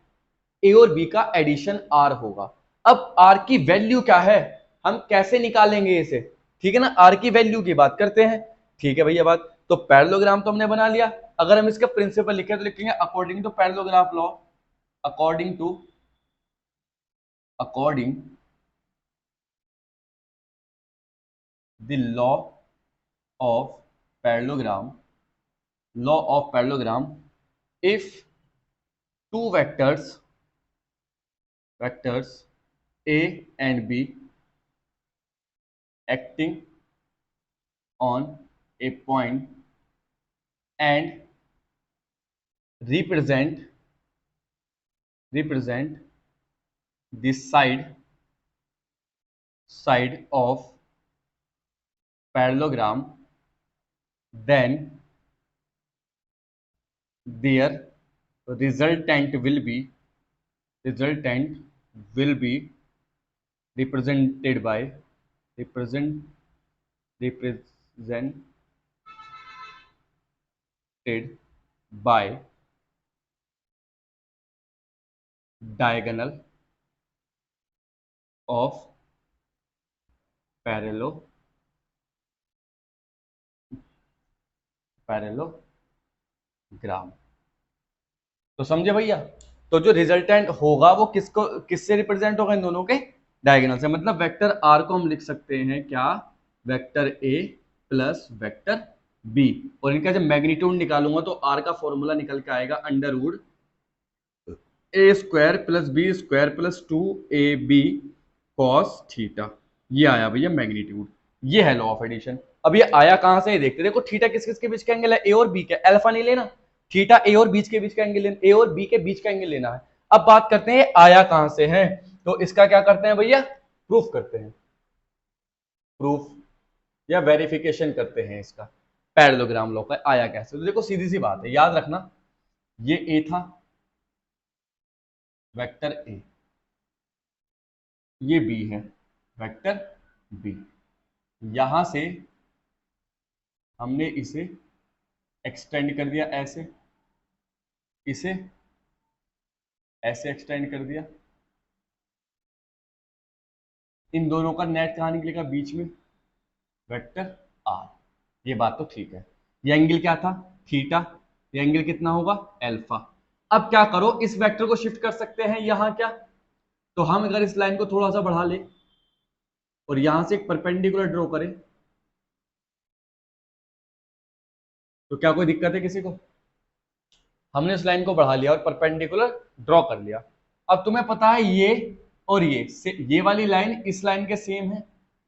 ए और बी का एडिशन आर होगा। अब आर की वैल्यू क्या है, हम कैसे निकालेंगे इसे, ठीक है ना, आर की वैल्यू की बात करते हैं, ठीक है भैया बात। तो पैरेललोग्राम तो हमने बना लिया, अगर हम इसका प्रिंसिपल लिखे तो लिखेंगे according to parallelogram law, according to, according the law of parallelogram, law of parallelogram, if two vectors A and B acting on a point and represent the side of parallelogram, then their resultant will be resultant will be represented by represent represented by diagonal of parallelogram. तो समझे भैया? तो जो resultant होगा वो किससे represent होगा? इन दोनों के डायगोनल से। मतलब वेक्टर आर को हम लिख सकते हैं क्या? Vector A plus vector B, और इनका जब मैग्नीट्यूड निकालूंगा तो आर का फॉर्मूला निकल के आएगा अंडर रूट ए square plus B square plus 2ab cos theta. ये आया भैया मैग्नीट्यूड। ये है लॉ ऑफ एडिशन। अब ये आया कहां से देखते, देखो थीटा किस किस के बीच का एंगल है? ए और बी के। अल्फा नहीं लेना, थीटा ए और बीच के बीच का एंगल लेना, ए और बी के बीच का एंगल लेना है। अब बात करते हैं आया कहां से है, तो इसका क्या करते हैं भैया? प्रूफ करते हैं, प्रूफ या वेरिफिकेशन करते हैं इसका। पैरेललोग्राम लॉ का आया कैसे? तो देखो सीधी सी बात है, याद रखना, ये ए था वेक्टर ए, ये बी है वेक्टर बी। यहां से हमने इसे एक्सटेंड कर दिया ऐसे, इसे ऐसे एक्सटेंड कर दिया। इन दोनों का नेट कहां निकलेगा? बीच में वेक्टर आर। ये बात तो ठीक है। ये एंगल क्या था? थीटा। ये एंगल कितना होगा? अल्फा। अब क्या करो, इस वेक्टर को शिफ्ट कर सकते हैं यहां क्या? तो हम अगर इस लाइन को थोड़ा सा बढ़ा ले और यहां से एक परपेंडिकुलर ड्रॉ करें, तो क्या कोई दिक्कत है किसी को? हमने इस लाइन को बढ़ा लिया और परपेंडिकुलर ड्रॉ कर लिया। अब तुम्हें पता है ये और ये वाली लाइन इस लाइन के सेम है।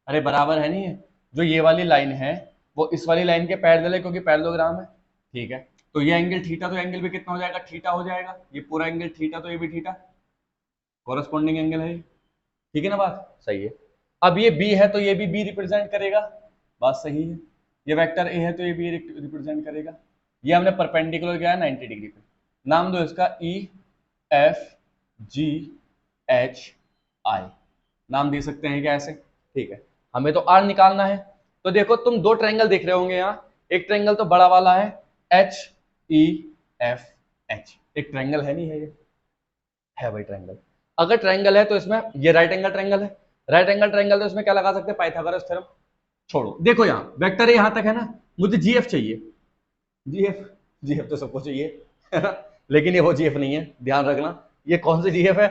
अरे बराबर है नहीं है? जो ये वाली लाइन है वो इस वाली लाइन के पैरेलल है क्योंकि पैरेललोग्राम है। ठीक है, तो ये एंगल थीटा, तो एंगल भी कितना हो जाएगा? थीटा हो जाएगा। ये पूरा एंगल थीटा, तो ये भी थीटा, कॉरेस्पॉन्डिंग एंगल है। ठीक है ना? बात सही है। अब ये बी है तो ये भी बी रिप्रेजेंट करेगा, बात सही है। ये वेक्टर ए है तो ये बी रिप्रेजेंट करेगा। ये हमने परपेंडिकुलर किया है 90 डिग्री पे। नाम दो इसका E F G H I, नाम दे सकते हैं क्या ऐसे? ठीक है, हमें तो आर निकालना है। तो देखो तुम दो ट्रायंगल देख रहे होंगे यहाँ, एक ट्रायंगल तो बड़ा वाला है एच ई एफ एच, एक ट्रायंगल है नहीं है? ये है भाई ट्रायंगल। अगर ट्रायंगल है तो इसमें ये राइट एंगल ट्रायंगल है, राइट एंगल ट्रायंगल, तो इसमें क्या लगा सकते हैं? Pythagoras theorem. छोड़ो, देखो यहाँ वेक्टर यहां तक है ना, मुझे जीएफ चाहिए। जीएफ, जीएफ तो सबको चाहिए है ना, लेकिन ये वो जीएफ नहीं है, ध्यान रखना। ये कौन सी जीएफ है?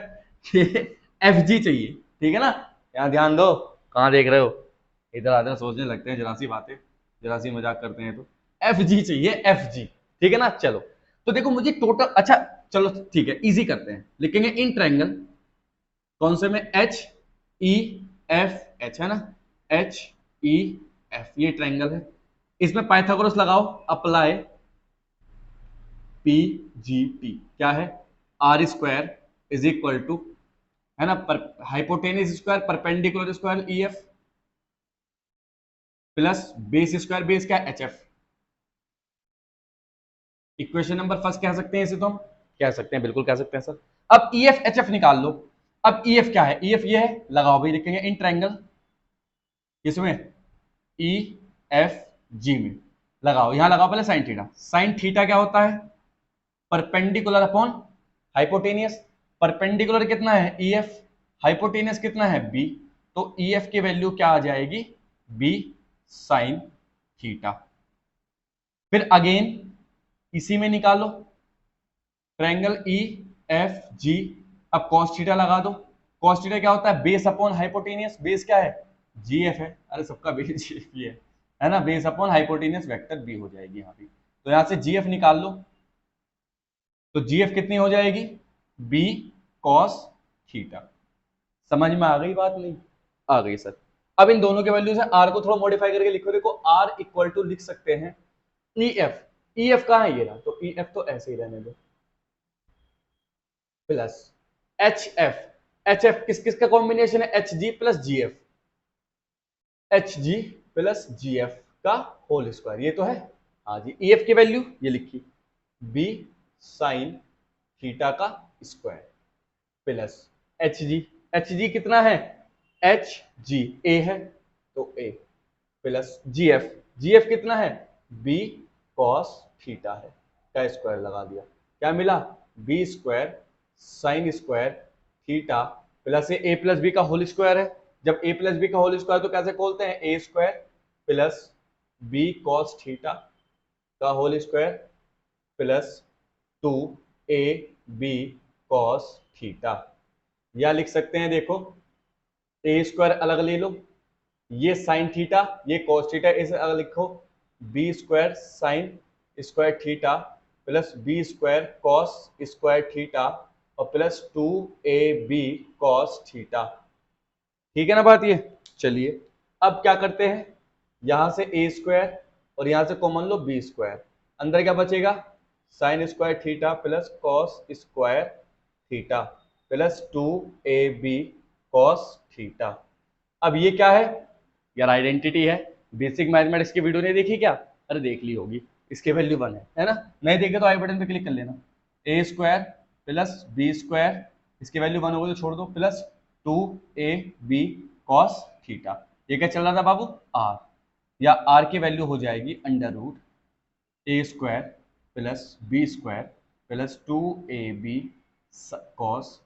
ये एफ जी चाहिए। ठीक है ना? यहाँ ध्यान दो, कहाँ देख रहे हो? इधर आधर सोचने लगते हैं जरा सी बातें, जरा सी मजाक करते हैं। तो एफ जी चाहिए, एफ जी। ठीक है ना? चलो, तो देखो मुझे टोटल, अच्छा चलो ठीक है, इजी करते हैं, लिखेंगे इन ट्रायंगल कौन से में? एच ई एफ एच है ना, एच ई एफ, ये ट्रायंगल है। इसमें पाइथागोरस लगाओ, अप्लाई पी जी टी, क्या है? R square is equal to, है ना, hypotenuse square perpendicular square E F plus base square, base क्या? H F. Equation number first कह सकते हैं इसे, तो हम कह सकते हैं, बिल्कुल कह सकते हैं सर। अब ई एफ एच एफ निकाल लो। अब ई एफ क्या है? ई एफ ये है, लगाओ भाई, लिखेंगे इन ट्रायंगल, किसमें? ई एफ जी में लगाओ। यहां लगाओ पहले साइन थीटा। साइन थीटा क्या होता है? Perpendicular upon hypotenuse. परपेंडिकुलर कितना है? ई एफ, हाइपोटेनियस कितना है? बी। तो ई एफ की वैल्यू क्या आ जाएगी? B sine theta. फिर अगेन इसी में निकालो ट्रायंगल ई एफ जी। अब कॉस थीटा लगा दो। कॉस थीटा क्या होता है? Base upon hypotenuse. बेस क्या है? जी एफ है। अरे सबका बेस जी एफ ही है ना? Base upon hypotenuse vector B हो जाएगी यहाँ पे। तो यहाँ से जी एफ निकाल लो, तो जीएफ कितनी हो जाएगी, बी कॉस थीटा। समझ में आ गई बात, नहीं आ गई सर। अब इन दोनों के वैल्यू से आर को थोड़ा मॉडिफाई करके लिखो, देखो आर इक्वल टू लिख सकते हैं ई एफ। ई एफ कहां है, ये रहा, तो ई एफ तो ऐसे ही रहने दो, plus H F. H F किस किस का कॉम्बिनेशन है, H G plus G F, H G plus G F का होल स्क्वायर, ये तो है। हाँ जी, ई एफ की वैल्यू ये लिखी, बी साइन थीटा का square plus H G. H G कितना है, एच जी ए है तो ए, प्लस जी एफ। जी एफ कितना है, बी कॉस थीटा है, का स्क्वायर लगा दिया, क्या मिला, b square sine square theta plus a plus b का होल स्क्वायर है। जब ए प्लस बी का होल स्क्वायर तो कैसे खोलते हैं, a square plus b cos theta का whole square plus 2 a b cos theta. या लिख सकते हैं, देखो ए स्क्वायर अलग ले लो, ये साइन थीटा ये कॉस थीटा, इसे अलग लिखो, B square sine square theta plus B square cos square theta और प्लस 2ab कॉस थीटा। ठीक है ना बात ये। चलिए अब क्या करते हैं, यहां से ए स्क्वायर और यहां से कॉमन लो बी स्क्वायर, अंदर क्या बचेगा, sign square theta plus cos square theta plus 2ab cos theta. अब ये क्या है यार, आइडेंटिटी है। बेसिक मैथमेटिक्स की वीडियो नहीं देखी क्या, अरे देख ली होगी, इसके वैल्यू 1 है ना, नहीं देखे तो आई बटन पे क्लिक कर लेना। ए स्क्वायर प्लस बी स्क्वायर, इसकी वैल्यू 1 होगी तो छोड़ दो, प्लस 2ab कॉस थीटा। ये क्या चल रहा था बाबू, आर, या आर की वैल्यू हो जाएगी अंडर रूट ए square plus B square plus 2ab cos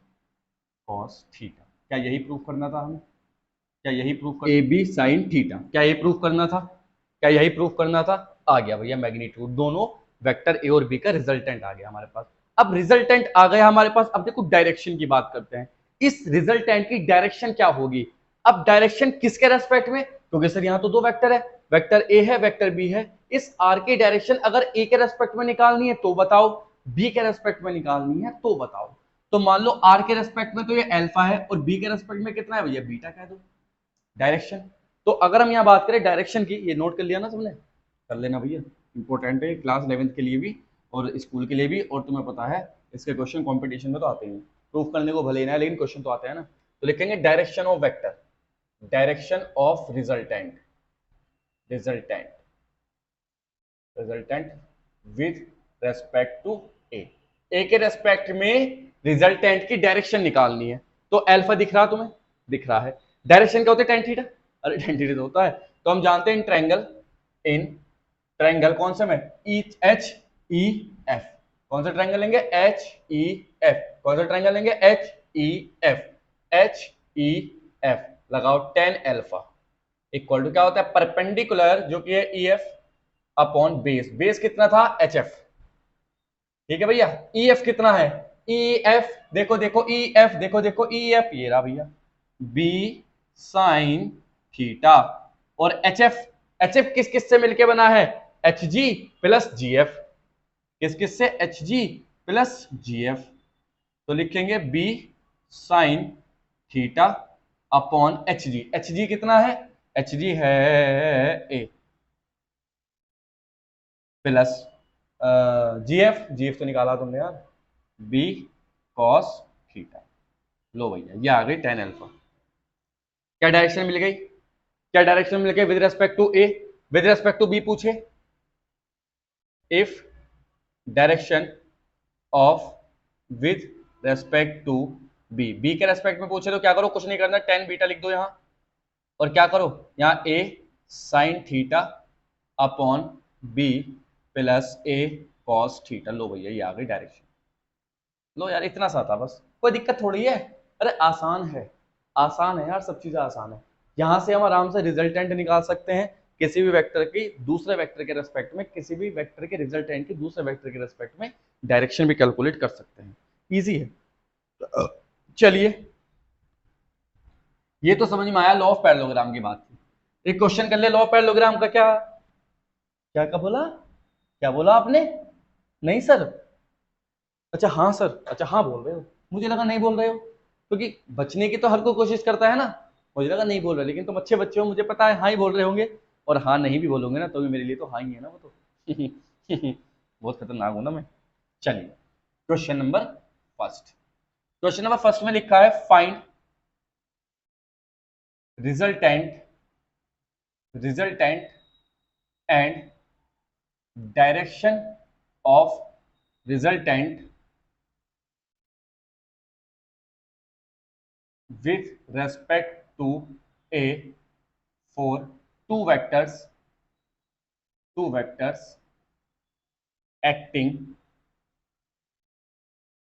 cos theta. क्या यही प्रूफ करना था हमें, क्या यही प्रूफ कर, ए बी साइन थीटा, क्या यही प्रूफ करना था, क्या यही प्रूफ करना था। आ गया भैया मैग्नीट्यूड, दोनों वेक्टर ए और बी का रिजल्टेंट आ गया हमारे पास। अब रिजल्टेंट आ गया हमारे पास, अब देखो डायरेक्शन की बात करते हैं, इस रिजल्टेंट की डायरेक्शन क्या होगी। अब डायरेक्शन किसके रेस्पेक्ट में, क्योंकि सर यहाँ तो दो वेक्टर है, वेक्टर ए है वेक्टर बी है, इस आर की डायरेक्शन अगर ए के रेस्पेक्ट में निकालनी है तो बताओ, बी के रेस्पेक्ट में निकालनी है तो बताओ। तो मान लो आर के रेस्पेक्ट में तो ये अल्फा है और बी के रेस्पेक्ट में कितना है भैया, बीटा कह दो डायरेक्शन। तो अगर हम यहाँ बात करें डायरेक्शन की, ये नोट कर लिया ना सबने, कर लेना भैया, इंपॉर्टेंट है क्लास 11th के लिए भी और स्कूल के लिए भी, और तुम्हें पता है इसके क्वेश्चन कंपटीशन में तो आते हैं, प्रूफ करने को भले ही ना लेकिन क्वेश्चन तो आते हैं ना। तो लिखेंगे direction of vector, direction of resultant, resultant resultant with respect to a, a के रेस्पेक्ट में रिजल्टेंट की डायरेक्शन निकालनी है। तो अल्फा दिख रहा तुम्हें, दिख रहा है, डायरेक्शन क्या होता है, टेन थीटा, अरे टेन थीटा तो होता है। तो हम जानते हैं इन ट्रायंगल कौन सा में, एच ई एफ, कौन सा ट्रायंगल लेंगे, एच ई एफ, कौन सा ट्रायंगल लेंगे, H E F, H E F लगाओ, टेन अल्फा इक्वल टू क्या होता है, परपेंडिकुलर जो कि है E F upon base, base कितना था एच एफ, ठीक है भैया। ई एफ कितना है, ई एफ देखो देखो, ई एफ देखो देखो, ई एफ ये रहा भैया, बी साइन थीटा, और एच एफ, एच एफ किस किस से मिलके बना है, H G plus G F, किस किस से, H G plus G F. तो लिखेंगे B sine theta upon H G, H G कितना है, एच जी है ए, प्लस जी एफ तो निकाला तुमने यार, बी कॉस थीटा। लो भैया ये आ गई टेन अल्फा। क्या डायरेक्शन मिल गई, क्या डायरेक्शन मिल गई with respect to a, with respect to b पूछे, if direction of with respect to b, b के रेस्पेक्ट में पूछे तो क्या करो, कुछ नहीं करना, टेन बीटा लिख दो यहां, और क्या करो यहां a sine theta upon b plus a cos theta. लो भैया ये आ गई डायरेक्शन। लो यार इतना सा था बस, कोई दिक्कत थोड़ी है, अरे आसान है, आसान है यार, सब चीजें आसान है। यहां से हम आराम से रिजल्टेंट निकाल सकते हैं किसी भी वेक्टर की दूसरे वेक्टर के रेस्पेक्ट में, किसी भी वेक्टर के रिजल्टेंट की दूसरे वेक्टर के रेस्पेक्ट में डायरेक्शन भी कैलकुलेट कर सकते हैं, इजी है। चलिए ये तो समझ में आया, लॉ ऑफ पैरेललोग्राम की बात थी। एक क्वेश्चन कर ले, लॉ ऑफ पैरेललोग्राम का क्या, क्या बोला, क्या बोला आपने, नहीं सर अच्छा हाँ सर, अच्छा हाँ बोल रहे हो, मुझे लगा नहीं बोल रहे हो, क्योंकि बचने की तो हर कोई कोशिश करता है ना, मुझे लगा नहीं बोल रहे, लेकिन तुम अच्छे बच्चे हो, मुझे पता है हाँ ही बोल रहे होंगे, और हाँ नहीं भी बोलोगे ना तो भी मेरे लिए तो हाँ ही है ना वो तो। बहुत खतरनाक हूं ना मैं। चलिए, question number first, question number first में लिखा है find resultant, resultant and direction of resultant with respect to a for two vectors acting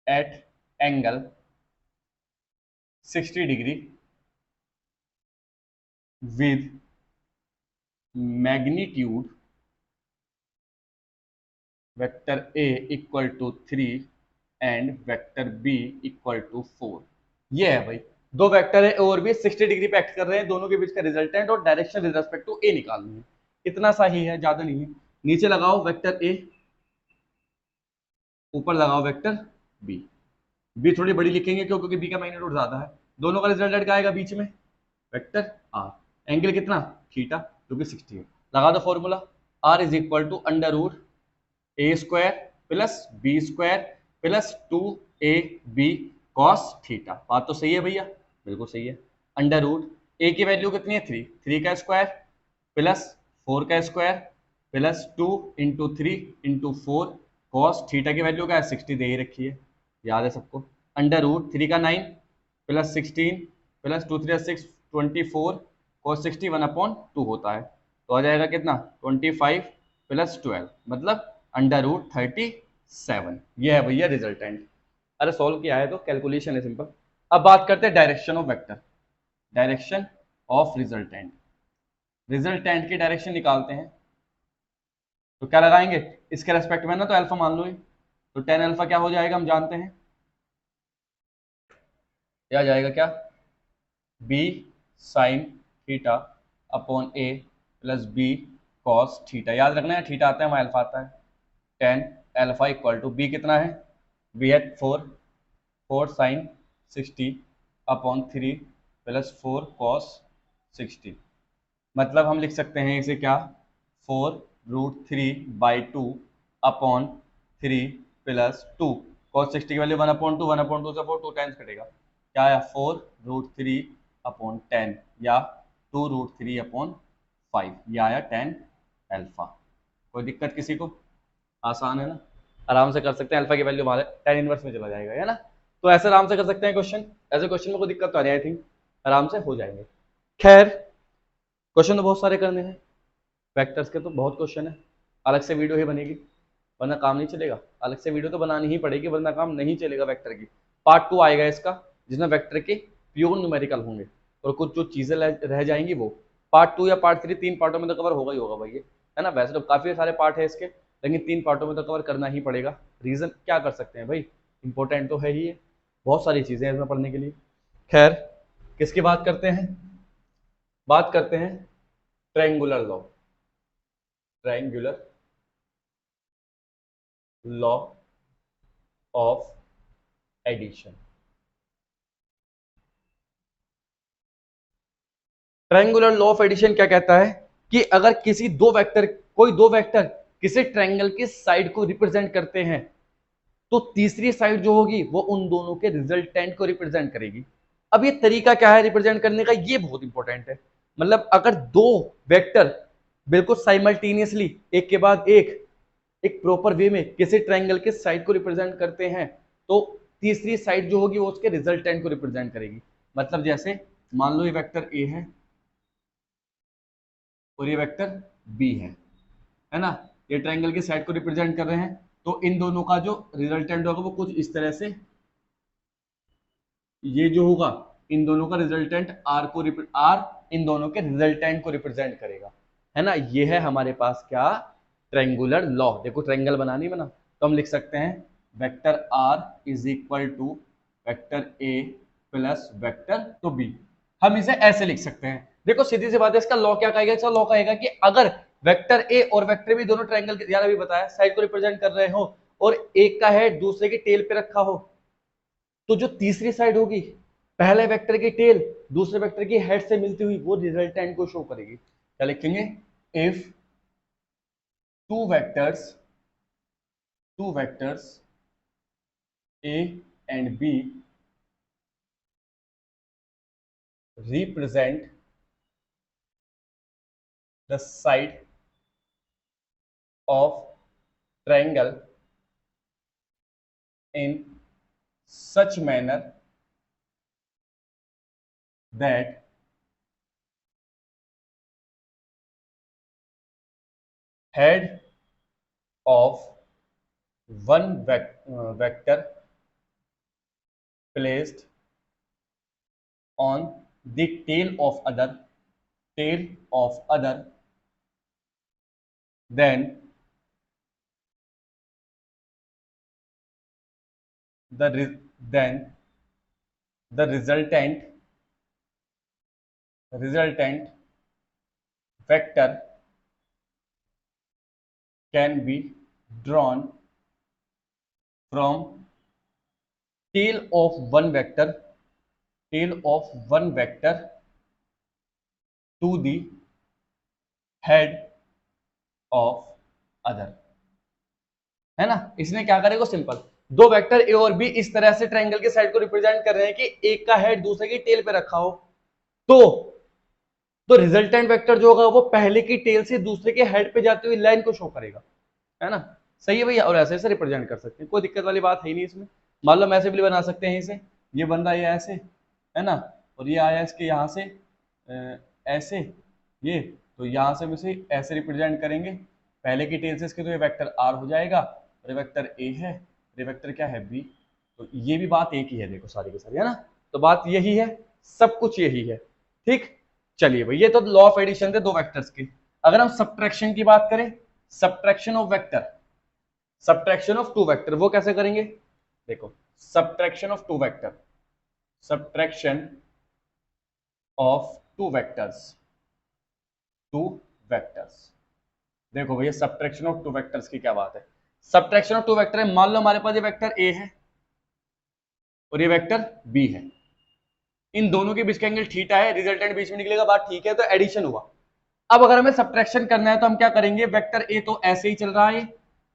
at angle 60 degree with magnitude vector a equal to 3 and vector b equal to 4। ये है भाई, दो vector है और भी 60 डिग्री पे act कर रहे हैं, दोनों के बीच का रिजल्टेंट और डायरेक्शन विद रिस्पेक्ट टू ए निकालनी है। इतना सा ही है, ज्यादा नहीं है। नीचे लगाओ वेक्टर ए, ऊपर लगाओ वेक्टर बी। बी थोड़ी बड़ी लिखेंगे क्यों, क्योंकि बी का मैग्नीट्यूड ज्यादा है। दोनों का रिजल्टेंट क्या आएगा बीच में, वेक्टर आर। एंगल कितना, थीटा, जो कि 60 है। लगा दो formula, R is equal to under root A square plus B square plus 2ab cos theta. बात तो सही है भैया, बिल्कुल सही है। अंडर रूट ए की वैल्यू कितनी है 3, 3 का स्क्वायर प्लस 4 का square plus 2 into 3 into 4 cos theta की वैल्यू क्या है 60 दे ही रखी है, याद है सबको। अंडर रूट 3 का 9 प्लस 16 प्लस 2 3 6 24 कॉस 60 1/2 होता है, तो आ जाएगा कितना 25 प्लस 12 मतलब अंडर रूट 37। ये है भैया रिजल्टेंट। अरे सॉल्व किया है तो कैलकुलेशन है सिंपल। अब बात करते हैं direction of vector, direction of resultant. Resultant की डायरेक्शन निकालते हैं तो क्या लगाएंगे, इसके रेस्पेक्ट में ना तो अल्फा मान लो ही, तो टेन अल्फा क्या हो जाएगा हम जानते हैं, क्या जाएगा क्या, B sine theta upon a plus b cos theta. याद रखना है थीटा आता है वहाँ अल्फा आता है। Tan alpha equal to B कितना है, बी है 4, 4 साइन 60 अपॉन 3 प्लस 4 कॉस 60। मतलब हम लिख सकते हैं इसे क्या, 4√3/2 अपॉन 3 प्लस 2 कॉस 60 की वैल्यू 1/2, 1/2 से 4 2 टाइम्स कटेगा, क्या आया 4√3/10 या 2√3/5, यह आया 10 अल्फा। कोई दिक्कत किसी को, आसान है ना, आराम से कर सकते हैं। अल्फा की वैल्यू हमारे 10 इनवर्स में चला जाएगा, है ना। तो ऐसे आराम से कर सकते हैं क्वेश्चन, ऐसे क्वेश्चन में कोई दिक्कत तो आ रही है, आई थिंक आराम से हो जाएंगे। खैर क्वेश्चन तो बहुत सारे करने हैं, वेक्टर्स के तो बहुत क्वेश्चन है, अलग से वीडियो ही बनेगी वरना काम नहीं चलेगा। अलग से वीडियो तो बनानी ही पड़ेगी वरना काम नहीं चलेगा। वेक्टर की पार्ट 2 आएगा इसका, जिसमें वेक्टर के प्योर न्यूमेरिकल होंगे और कुछ जो चीजें रह जाएंगी वो पार्ट 2 या पार्ट 3 तीन पार्टों में तो कवर होगा ही होगा भाई, है ना। वैसे तो काफी सारे पार्ट है इसके, लेकिन 3 पार्टों में तो कवर करना ही पड़ेगा। रीजन क्या कर सकते हैं भाई, इंपॉर्टेंट तो है ही है, बहुत सारी चीजें हैं इसमें पढ़ने के लिए। खैर किसकी बात करते हैं, बात करते हैं triangular law, triangular law of addition. Triangular law of addition क्या कहता है कि अगर किसी दो वेक्टर, कोई दो वेक्टर किसी ट्रायंगल की साइड को रिप्रेजेंट करते हैं तो तीसरी साइड जो होगी वो उन दोनों के रिजल्टेंट को रिप्रेजेंट करेगी। अब ये तरीका क्या है रिप्रेजेंट करने का, ये बहुत इंपॉर्टेंट है। मतलब अगर दो वेक्टर बिल्कुल साइमल्टेनियसली एक के बाद एक प्रॉपर वे में किसी ट्रायंगल के साइड को रिप्रेजेंट करते हैं तो तीसरी साइड जो होगी वो उसके रिजल्टेंट को रिप्रेजेंट करेगी। मतलब जैसे मान लो ये वेक्टर ए है और ये वेक्टर बी है ना, ये ट्रायंगल की साइड को रिप्रेजेंट कर रहे हैं, तो इन दोनों का जो रिजल्टेंट होगा वो कुछ इस तरह से, ये जो होगा इन दोनों का रिजल्टेंट आर को आर इन दोनों के रिजल्टेंट को रिप्रेजेंट करेगा, है ना। ये है हमारे पास क्या, ट्रायंगुलर लॉ। देखो ट्रायंगल बनानी बना तो हम लिख सकते हैं vector R is equal to vector A plus vector तो बी। हम इसे ऐसे लिख सकते हैं, देखो सीधी सी बात है, इसका लॉ क्या कहेगा, इसका लॉ कहेगा कि अगर वेक्टर ए और वेक्टर बी दोनों ट्रायंगल के, यार अभी बताया, साइड को रिप्रेजेंट कर रहे हो और एक का हेड दूसरे के टेल पे रखा हो, तो जो तीसरी साइड होगी पहले वेक्टर की टेल दूसरे वेक्टर की हेड से मिलती हुई, वो रिजल्टेंट को शो करेगी। क्या लिखेंगे? If two vectors A and B represent the side of triangle in such manner that head of one vector placed on the tail of other, then then the resultant vector can be drawn from tail of one vector to the head of other। है ना? इसने क्या करेगा? Simple, दो vector A और B इस तरह से ट्रायंगल के साइड को रिप्रेजेंट कर रहे हैं कि एक का हेड दूसरे की टेल पे रखा हो, तो रिजल्टेंट वेक्टर जो होगा वो पहले की टेल से दूसरे के हेड पे जाती हुई लाइन को शो करेगा। है ना? सही है भैया? और ऐसे ऐसे रिप्रेजेंट कर सकते हैं, कोई दिक्कत वाली बात है ही नहीं इसमें। मान लो हम ऐसे भी बना सकते हैं, इसे ये बन रहा है ये ऐसे, है ना, और ये आया इसके यहाँ से ऐसे, ये तो यहाँ से हम इसे ऐसे रिप्रेजेंट करेंगे पहले की टेल से इसके, तो ये वेक्टर आर हो जाएगा और ये वेक्टर ए है, ये वेक्टर क्या है? बी। तो ये भी बात एक ही है, देखो सारी की सारी, है ना? तो बात यही है, सब कुछ यही है। ठीक, चलिए भाई, ये तो लॉ ऑफ एडिशन थे दो वेक्टर्स की। अगर हम सब्ट्रैक्शन की बात करें, सब्ट्रैक्शन ऑफ टू वेक्टर, वो कैसे करेंगे? देखो, सब्ट्रैक्शन ऑफ टू वेक्टर्स, देखो भैया सब्ट्रैक्शन ऑफ टू वेक्टर्स की क्या बात है। सब्ट्रैक्शन ऑफ टू वेक्टर है, मान लो हमारे पास ये वेक्टर ए है और ये वेक्टर बी है, इन दोनों के बीच का एंगल थीटा है, रिजल्टेंट बीच में निकलेगा, बात ठीक है, तो एडिशन हुआ। अब अगर हमें सब्ट्रैक्शन करना है तो हम क्या करेंगे? वेक्टर ए तो ऐसे ही चल रहा है,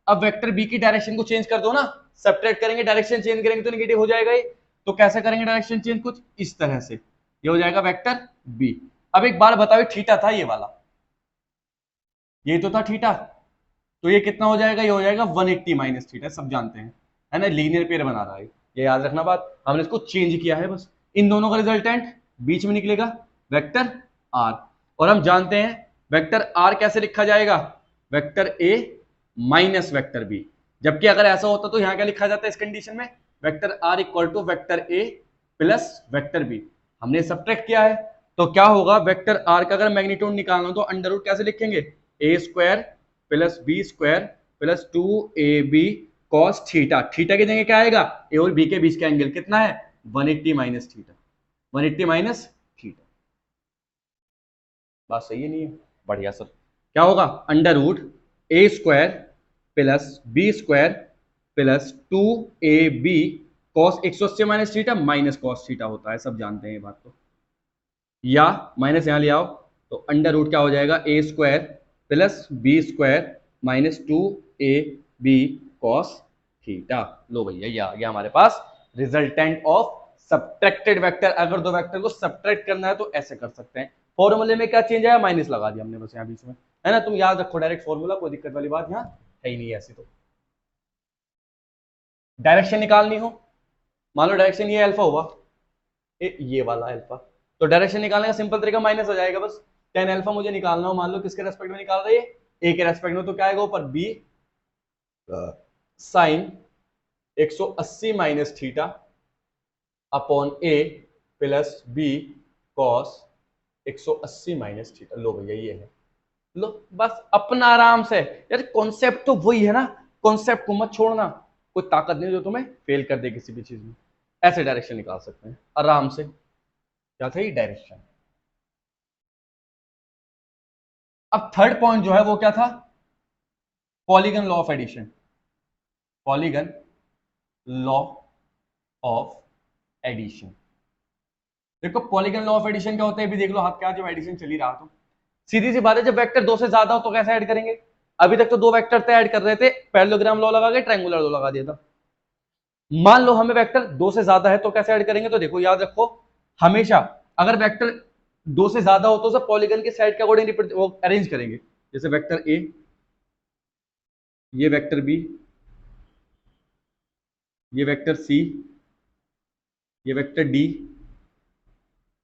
अब वेक्टर बी की डायरेक्शन को चेंज कर दो ना, सब्ट्रैक्ट करेंगे, डायरेक्शन चेंज करेंगे तो नेगेटिव हो जाएगा ये, तो कैसे करेंगे डायरेक्शन चेंज? कुछ इस तरह से, ये हो जाएगा वेक्टर बी। अब एक बार बताओ, थीटा था ये वाला, ये तो था थीटा, तो ये कितना हो जाएगा? ये हो जाएगा 180 माइनस थीटा, सब जानते हैं, है ना, लीनियर पेयर बना रहा है, ये याद रखना बात, हमने इसको चेंज किया है बस। इन दोनों का रिजल्टेंट बीच में निकलेगा वेक्टर आर, और हम जानते हैं वेक्टर आर कैसे लिखा जाएगा? Vector A minus vector B, जबकि अगर ऐसा होता तो यहां क्या लिखा जाता है इस कंडीशन में? Vector R equal to vector A plus vector B. हमने सब्ट्रैक्ट किया है, तो क्या होगा? वेक्टर आर का अगर मैग्नीट्यूड निकालना हो तो अंडर रूट कैसे लिखेंगे? A square plus B square plus 2ab cos theta, theta की जगह क्या आएगा? ए और बी के बीच का एंगल कितना है? 180 माइनस थीटा, 180 माइनस थीटा। बात सही है नहीं है? बढ़िया सर। क्या होगा? अंडर रूट ए square plus B square plus 2ab cos 180 minus theta minus cos theta होता है, सब जानते हैं ये बात तो, या माइनस यहां ले आओ तो अंडर रूट क्या हो जाएगा? A square plus B square minus 2ab cos theta. लो भैया, ये आ गया हमारे पास रिजल्टेंट ऑफ सब्ट्रैक्टेड वेक्टर। अगर दो वेक्टर को सब्ट्रैक्ट करना है तो ऐसे कर सकते हैं। फॉर्मूले में क्या चेंज आया? माइनस लगा दिया हमने बस यहाँ बीच में, है ना? तुम याद रखो डायरेक्ट फॉर्मूला, कोई दिक्कत वाली बात यहाँ है ही नहीं है। ऐसी तो डायरेक्शन निकालनी हो, मान लो डायरेक्शन ये अल्फा हुआ, ये वाला अल्फा, तो डायरेक्शन निकालने का सिंपल तरीका माइनस हो जाएगा बस। टेन अल्फा मुझे निकालना हो, मान लो किसके रेस्पेक्ट में निकाल रही है? ए के रेस्पेक्ट में, तो क्या आएगा ऊपर? B sine 180 minus theta upon a plus b cos 180 minus theta. लो भैया ये है, लो बस अपना आराम से। यार कॉन्सेप्ट तो वही है ना, कॉन्सेप्ट को मत छोड़ना, कोई ताकत नहीं जो तुम्हें फेल कर दे किसी भी चीज में। ऐसे डायरेक्शन निकाल सकते हैं आराम से। क्या था ये? डायरेक्शन। अब थर्ड पॉइंट जो है वो क्या था? Polygon law of addition. Polygon law of addition. देखो पॉलीगन लॉ ऑफ एडिशन क्या होता है, अभी देख लो हाथ क्या, जब एडिशन चली रहा तो सीधी सी बात है, जब वेक्टर दो से ज्यादा हो तो कैसे ऐड करेंगे। अभी तक तो दो वेक्टर थे, ऐड कर रहे थे, पैरेललोग्राम लॉ लगा के ट्रायंगुलर लॉ लगा दिया था। मान लो हमें वेक्टर दो से ज्यादा है तो कैसे ऐड करेंगे, तो देखो याद रखो, हमेशा अगर वेक्टर दो से ज्यादा हो तो उसे पॉलीगन के साइड के अकॉर्डिंग वो अरेंज करेंगे। जैसे वेक्टर ए, ये वेक्टर बी, ये वेक्टर सी, ये वेक्टर डी,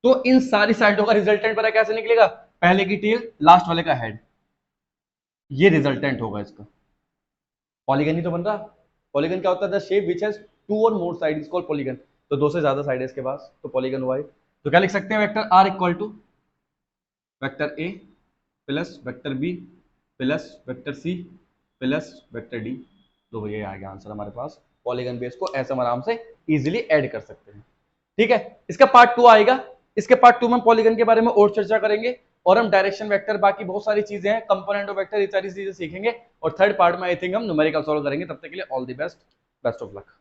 तो इन सारी साइडों का रिजल्टेंट पता कैसे निकलेगा, पहले की टेल लास्ट वाले का हेड, ये रिजल्टेंट होगा इसका। पॉलीगन ही तो बन रहा। पॉलीगन क्या होता है, the shape which has two और more side is called polygon. तो दो से ज्यादा साइड है इसके पास, तो पॉलीगन हुआ है। तो क्या लिख सकते हैं, vector R equal to vector A plus vector B plus vector C plus vector D. तो भैया आ गया आंसर हमारे पास। पॉलीगन बेस को ऐसे हम आराम से इजीली ऐड कर सकते हैं। ठीक है, इसका पार्ट 2 आएगा। इसके पार्ट 2 में पॉलीगन के बारे में और चर्चा करेंगे, और हम डायरेक्शन वेक्टर, बाकी बहुत सारी चीजें हैं, कंपोनेंट ऑफ वेक्टर, ये सारी चीजें सीखेंगे। और थर्ड पार्ट में आई थिंक हम न्यूमेरिकल सॉल्व करेंगे। तब तक के लिए all the best, best of luck.